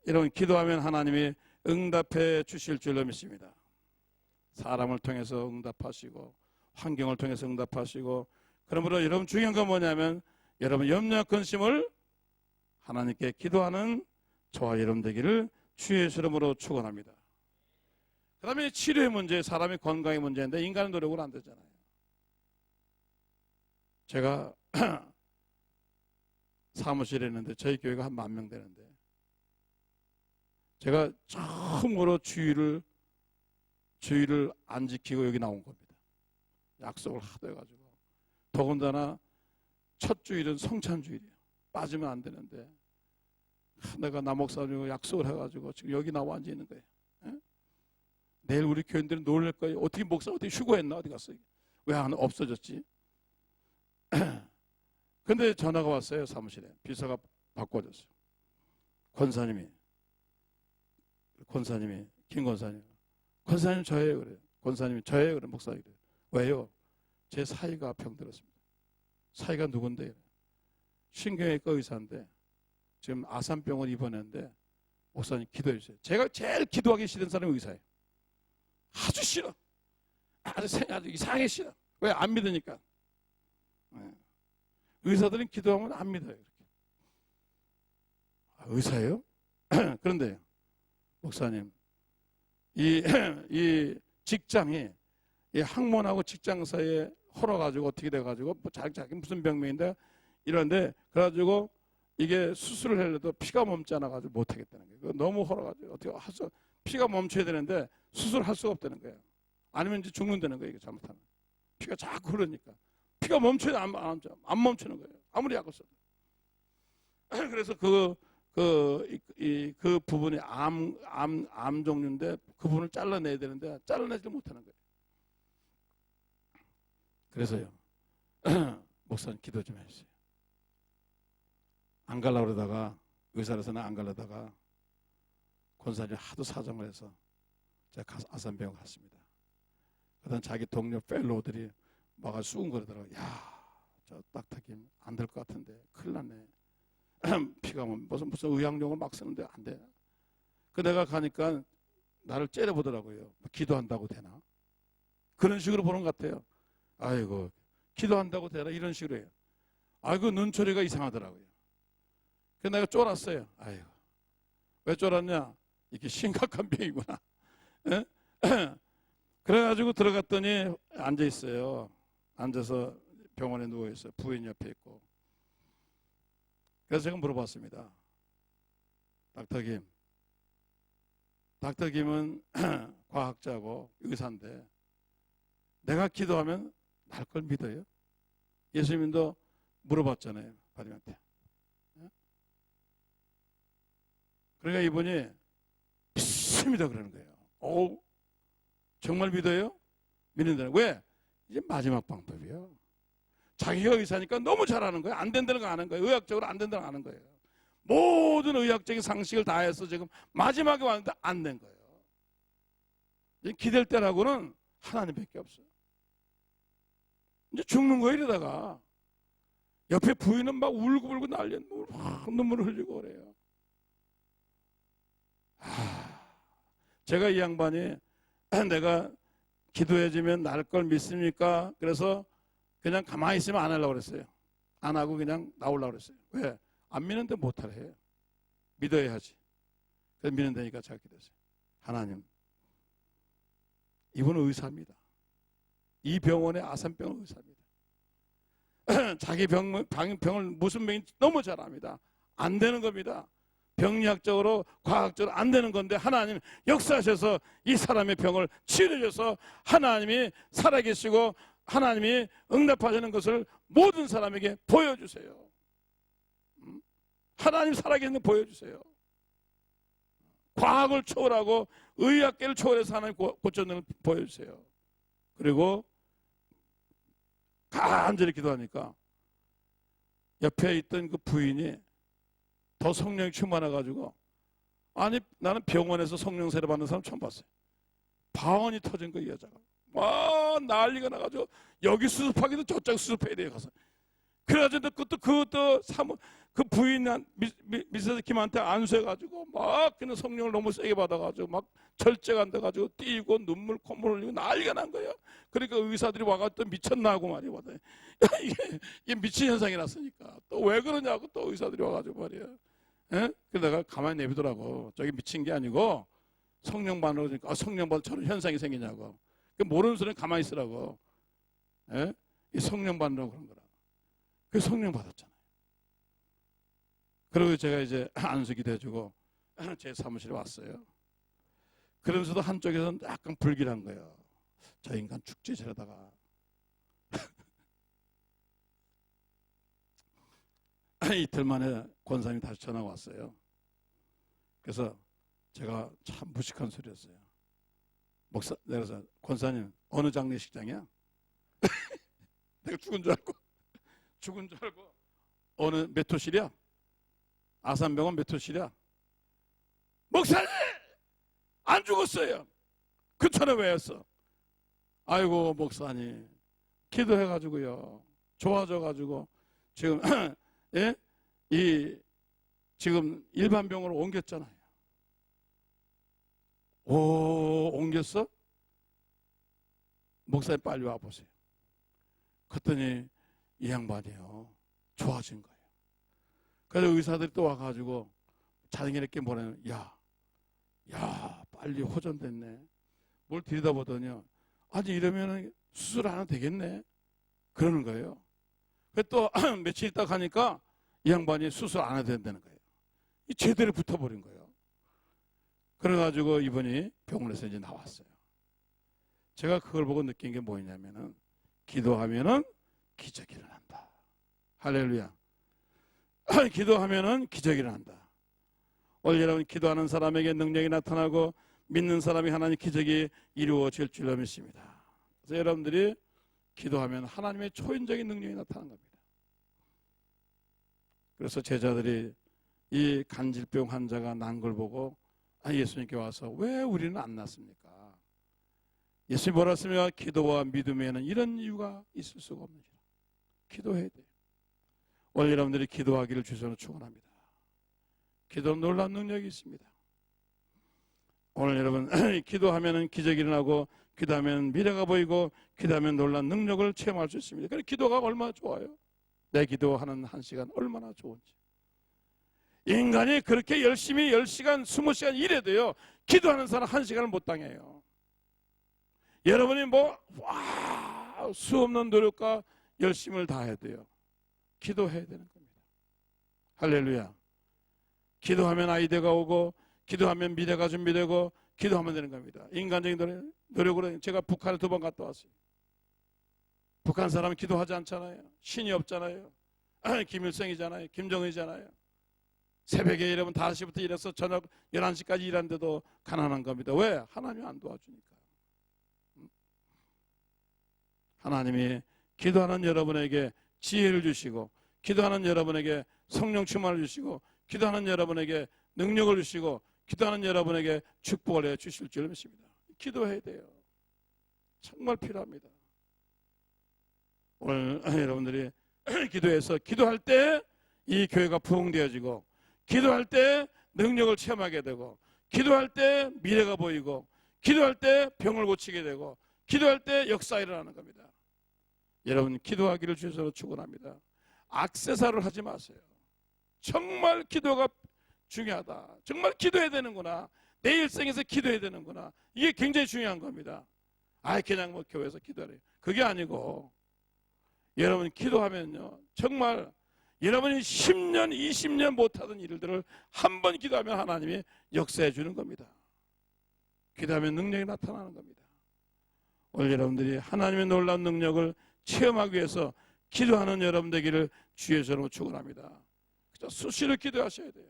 여러분 기도하면 하나님이 응답해 주실 줄로 믿습니다. 사람을 통해서 응답하시고 환경을 통해서 응답하시고, 그러므로 여러분 중요한 건 뭐냐면 여러분 염려 근심을 하나님께 기도하는 저와 여러분 되기를 주의 이름으로 축원합니다. 그 다음에 치료의 문제, 사람의 건강의 문제인데 인간의 노력으로 안 되잖아요. 제가 사무실에 있는데 저희 교회가 한 10,000명 되는데 제가 처음으로 주의를 안 지키고 여기 나온 겁니다. 약속을 하도 해가지고. 더군다나 첫 주일은 성찬주일이에요. 빠지면 안 되는데 내가 남목사님하고 약속을 해가지고 지금 여기 나와 앉아 있는 거예요. 에? 내일 우리 교인들은 놀랄 거예요. 어떻게 목사 어떻게 휴거했나? 어디 갔어요? 왜 안 없어졌지? 근데 전화가 왔어요. 사무실에. 비서가 바꿔줬어요. 권사님이 김 권사님, 권사님 저예요. 그래요. 권사님이 저예요. 그래. 목사님 그래요. 왜요? 제 사이가 병들었습니다. 사이가 누군데요? 신경외과 의사인데 지금 아산병원 입원했는데 목사님 기도해 주세요. 제가 제일 기도하기 싫은 사람이 의사예요. 아주 싫어. 아주 이상하게 싫어. 왜? 안 믿으니까. 네. 의사들은 기도하면 안 믿어요. 이렇게. 의사예요? 그런데 목사님 이 직장이 이 학문하고 직장 사이에 헐어가지고 어떻게 돼가지고 뭐 자기 무슨 병명인데 이런데 그래가지고 이게 수술을 하려도 피가 멈지 않아가지고 못하겠다는 거예요. 너무 헐어가지고 어떻게 해서 피가 멈춰야 되는데 수술할 수가 없다는 거예요. 아니면 이제 죽는다는 거예요. 이게 잘못하면 피가 자꾸 흐르니까 피가 멈춰야 안 멈추는 거예요. 아무리 약을 써도. 그래서 그 부분이 암 종류인데 그 부분을 잘라내야 되는데 잘라내지 못하는 거예요. 그래서요. 목사님 기도 좀 해주세요. 안 가려고 그러다가 의사라서는 안 가려다가 권사님 하도 사정을 해서 제가 아산병원 갔습니다. 그다음 자기 동료 펠로우들이 막아 수군거리더라고요. 야, 저 딱타김 안 될 것 같은데 큰일 났네. 피가 무슨 의학용을 막 쓰는데 안 돼. 그 내가 가니까 나를 째려보더라고요. 기도한다고 되나? 그런 식으로 보는 것 같아요. 아이고 기도한다고 되나? 이런 식으로 해요. 아이고 눈초리가 이상하더라고요. 그래서 내가 쫄았어요. 아이고 왜 쫄았냐? 이게 심각한 병이구나. 그래가지고 들어갔더니 앉아 있어요. 앉아서 병원에 누워 있어요. 부인 옆에 있고. 그래서 제가 물어봤습니다. 닥터 김은 과학자고 의사인데 내가 기도하면 날 걸 믿어요? 예수님도 물어봤잖아요. 바리한테. 그러니까 이분이 믿습니다 그러는 거예요. 정말 믿어요? 믿는다는 왜? 이제 마지막 방법이에요. 자기가 의사니까 너무 잘하는 거예요. 안 된다는 거 아는 거예요. 의학적으로 안 된다는 거 아는 거예요. 모든 의학적인 상식을 다 해서 지금 마지막에 왔는데 안 된 거예요. 이제 기댈 때라고는 하나님밖에 없어요. 이제 죽는 거예요. 이러다가 옆에 부인은 막 울고불고 난리야. 눈물을 흘리고 그래요. 제가 이 양반이 내가 기도해주면 날 걸 믿습니까? 그래서 그냥 가만히 있으면 안 하려고 그랬어요. 안 하고 그냥 나오려고 그랬어요. 왜? 안 믿는데 못하래 해요. 믿어야 하지. 그래서 믿는다니까 제가 기도했어요. 하나님, 이분은 의사입니다. 이 병원의 아산병원 의사입니다. 자기 병을 무슨 병인지 너무 잘 압니다. 안 되는 겁니다. 병리학적으로 과학적으로 안 되는 건데 하나님 역사하셔서 이 사람의 병을 치료해줘서 하나님이 살아계시고 하나님이 응답하시는 것을 모든 사람에게 보여주세요. 하나님 살아계시는 거 보여주세요. 과학을 초월하고 의학계를 초월해서 하나님 고쳐주는 걸 보여주세요. 그리고 간절히 기도하니까 옆에 있던 그 부인이 더 성령이 충만해가지고, 아니 나는 병원에서 성령 세례 받는 사람 처음 봤어요. 방언이 터진 거 이 여자가 막 난리가 나가지고 여기 수습하기도 저쪽 수습해야 돼요 가서. 그래가지고 그것도 그 부인 미세스 김한테 안수해가지고 막 그냥 성령을 너무 세게 받아가지고 막 절제가 안 돼가지고 뛰고 눈물 콧물 흘리고 난리가 난 거예요. 그러니까 의사들이 와가지고 또 미쳤나 하고 말이야. 이게 미친 현상이 났으니까 또 왜 그러냐고 또 의사들이 와가지고 말이야. 예? 그래서 내가 가만히 내비두라고. 저기 미친 게 아니고 성령 받으러 그러니까 성령 받으러 저런 현상이 생기냐고. 모르는 소리는 가만히 있으라고. 예? 이 성령 받으라고 그런 거라. 그 성령 받았잖아요. 그리고 제가 이제 안수기도 해주고 제 사무실에 왔어요. 그러면서도 한쪽에서는 약간 불길한 거예요. 저 인간 죽지 저러다가. 이틀 만에 권사님이 다시 전화가 왔어요. 그래서 제가 참 무식한 소리였어요. 내가 권사님 어느 장례식장이야? 내가 죽은 줄 알고 어느 몇 호실이야? 아산병원 몇 호실이야? 목사님 안 죽었어요. 그 전에 왜 했어? 아이고 목사님 기도해가지고요 좋아져가지고 지금 예? 지금 일반 병원으로 옮겼잖아요. 오 옮겼어? 목사님 빨리 와보세요. 그랬더니 이 양반이요 좋아진 거예요. 그래서 의사들이 또 와가지고 자기네끼리 뭐라는 야 빨리 호전됐네. 뭘 들여다보더니 아니 이러면 수술 안 해도 되겠네 그러는 거예요. 그래서 또 며칠 있다 가니까 이 양반이 수술 안 해도 된다는 거예요. 이 제대로 붙어버린 거예요. 그래가지고 이분이 병원에서 이제 나왔어요. 제가 그걸 보고 느낀 게 뭐냐면은 기도하면은 기적이 일어난다. 할렐루야. 기도하면은 기적이 일어난다. 오늘 여러분 기도하는 사람에게 능력이 나타나고 믿는 사람이 하나님 기적이 이루어질 줄로 믿습니다. 그래서 여러분들이 기도하면 하나님의 초인적인 능력이 나타나는 겁니다. 그래서 제자들이 이 간질병 환자가 난 걸 보고 예수님께 와서 왜 우리는 안 났습니까? 예수님 뭐라 했습니까? 기도와 믿음에는 이런 이유가 있을 수가 없느니라. 기도해야 돼요. 오늘 여러분들이 기도하기를 주셔서 축원합니다. 기도는 놀라운 능력이 있습니다. 오늘 여러분 기도하면 기적이 일어나고 기도하면 미래가 보이고 기도하면 놀라운 능력을 체험할 수 있습니다. 그래서 기도가 얼마나 좋아요. 내 기도하는 1시간 얼마나 좋은지. 인간이 그렇게 열심히 10시간 20시간 일해도요 기도하는 사람 1시간을 못 당해요. 여러분이 수없는 노력과 열심을 다해야 돼요. 기도해야 되는 겁니다. 할렐루야. 기도하면 아이디어가 오고 기도하면 미래가 준비되고 기도하면 되는 겁니다. 인간적인 노력으로 제가 북한에 2번 갔다 왔어요. 북한 사람은 기도하지 않잖아요. 신이 없잖아요. 김일성이잖아요. 김정은이잖아요. 새벽에 여러분 5시부터 일해서 저녁 11시까지 일하는데도 가난한 겁니다. 왜? 하나님이 안 도와주니까. 하나님이 기도하는 여러분에게 지혜를 주시고 기도하는 여러분에게 성령 충만을 주시고 기도하는 여러분에게 능력을 주시고 기도하는 여러분에게 축복을 해 주실 줄 믿습니다. 기도해야 돼요. 정말 필요합니다. 오늘 여러분들이 기도해서 기도할 때 이 교회가 부흥되어지고 기도할 때 능력을 체험하게 되고 기도할 때 미래가 보이고 기도할 때 병을 고치게 되고 기도할 때 역사가 일어나는 겁니다. 여러분 기도하기를 주셔서 축원합니다. 액세서리를 하지 마세요. 정말 기도가 중요하다. 정말 기도해야 되는구나. 내 일생에서 기도해야 되는구나. 이게 굉장히 중요한 겁니다. 그냥 교회에서 기도하래요. 그게 아니고 여러분 기도하면요 정말 여러분이 10년, 20년 못하던 일들을 한 번 기도하면 하나님이 역사해 주는 겁니다. 기도하면 능력이 나타나는 겁니다. 오늘 여러분들이 하나님의 놀라운 능력을 체험하기 위해서 기도하는 여러분 되기를 주의 이름으로 축원합니다. 수시로 기도하셔야 돼요.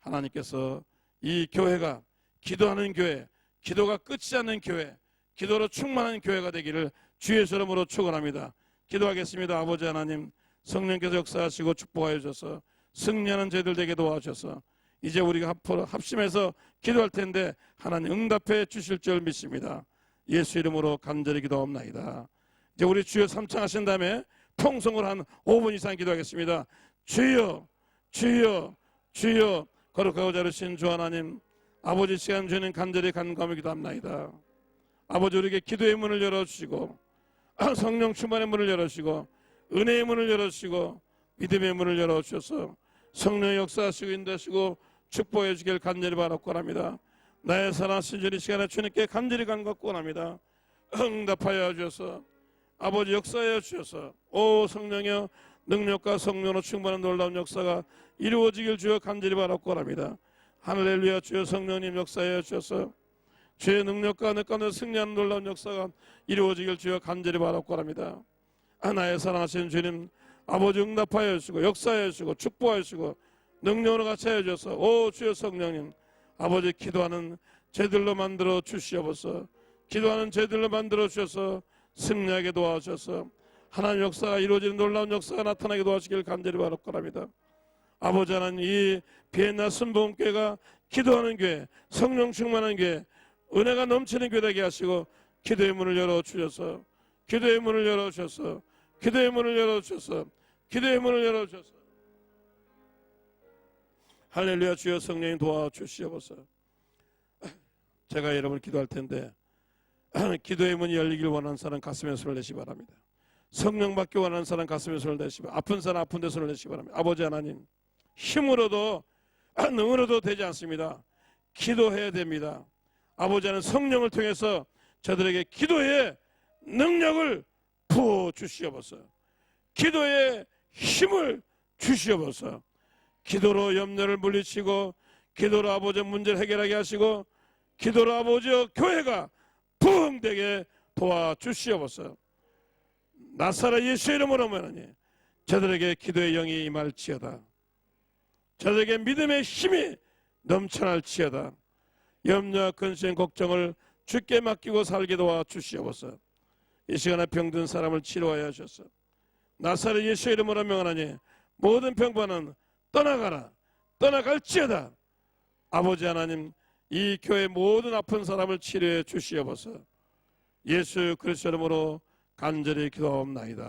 하나님께서 이 교회가 기도하는 교회, 기도가 끝이 않는 교회, 기도로 충만한 교회가 되기를 주의 이름으로 축원합니다. 기도하겠습니다. 아버지 하나님, 성령께서 역사하시고 축복하여 주셔서 승리하는 저희들 되게 도와주셔서 이제 우리가 앞으로 합심해서 기도할 텐데 하나님 응답해 주실 줄 믿습니다. 예수 이름으로 간절히 기도하옵나이다. 이제 우리 주여 3창 하신 다음에 통성으로 한 5분 이상 기도하겠습니다. 주여, 주여, 주여. 거룩하고 자르신 주 하나님, 아버지 시간 주는 간절히 간구하며 기도합나이다. 아버지 우리에게 기도의 문을 열어주시고 성령 충만의 문을 열어주시고 은혜의 문을 열어주시고 믿음의 문을 열어주셔서 성령의 역사하시고 인도하시고 축복해 주길 간절히 바라고 합니다. 나의 사랑하신 주님, 시간에 주님께 간절히 간구하고 합니다. 응답하여 주셔서 아버지 역사하여 주셔서 오 성령여 능력과 성령으로 충만한 놀라운 역사가 이루어지길 주여 간절히 바라고 합니다. 할렐루야. 주여 성령님 역사하여 주셔서 주의 능력과 내 가운데 승리하는 놀라운 역사가 이루어지길 주여 간절히 바라고 합니다. 나의 사랑하시는 주님, 아버지 응답하여 주시고 역사하여 주시고 축복하여 주시고 능력으로 같이 하여 주셔서 오 주여 성령님, 아버지 기도하는 제들로 만들어 주시옵소서. 기도하는 제들로 만들어 주셔서 승리하게 도와주셔서 하나님 역사가 이루어지는 놀라운 역사가 나타나게 도와주시길 간절히 바라고 합니다. 아버지 하나님, 이 비엔나 순복음교회가 기도하는 교회, 성령 충만한 교회, 은혜가 넘치는 교회 되게 하시고 기도의 문을 열어주셔서 기도의 문을 열어주셔서 기도의 문을 열어주셔서 기도의 문을 열어주셔서 할렐루야. 주여 성령님 도와주시옵소서. 제가 여러분을 기도할 텐데 기도의 문이 열리길 원하는 사람 가슴에 손을 내시기 바랍니다. 성령 받기 원하는 사람 가슴에 손을 내시기 바랍니다. 아픈 사람 아픈 데 손을 내시기 바랍니다. 아버지 하나님, 힘으로도 능으로도 되지 않습니다. 기도해야 됩니다. 아버지 하나님, 성령을 통해서 저들에게 기도의 능력을 부어주시옵소서. 기도의 힘을 주시옵소서. 기도로 염려를 물리치고 기도로 아버지 문제를 해결하게 하시고 기도로 아버지 교회가 부흥되게 도와주시옵소서. 나사렛 예수 이름으로 하나님, 저들에게 기도의 영이 임할지어다. 저들에게 믿음의 힘이 넘쳐날지어다. 염려와 근심 걱정을 주께 맡기고 살게 도와주시옵소서. 이 시간에 병든 사람을 치료하여 주셔서 나사렛 예수 이름으로 명하나니 모든 병반은 떠나가라, 떠나갈지어다. 아버지 하나님, 이 교회 모든 아픈 사람을 치료해 주시옵소서. 예수 그리스도 이름으로 간절히 기도하옵나이다.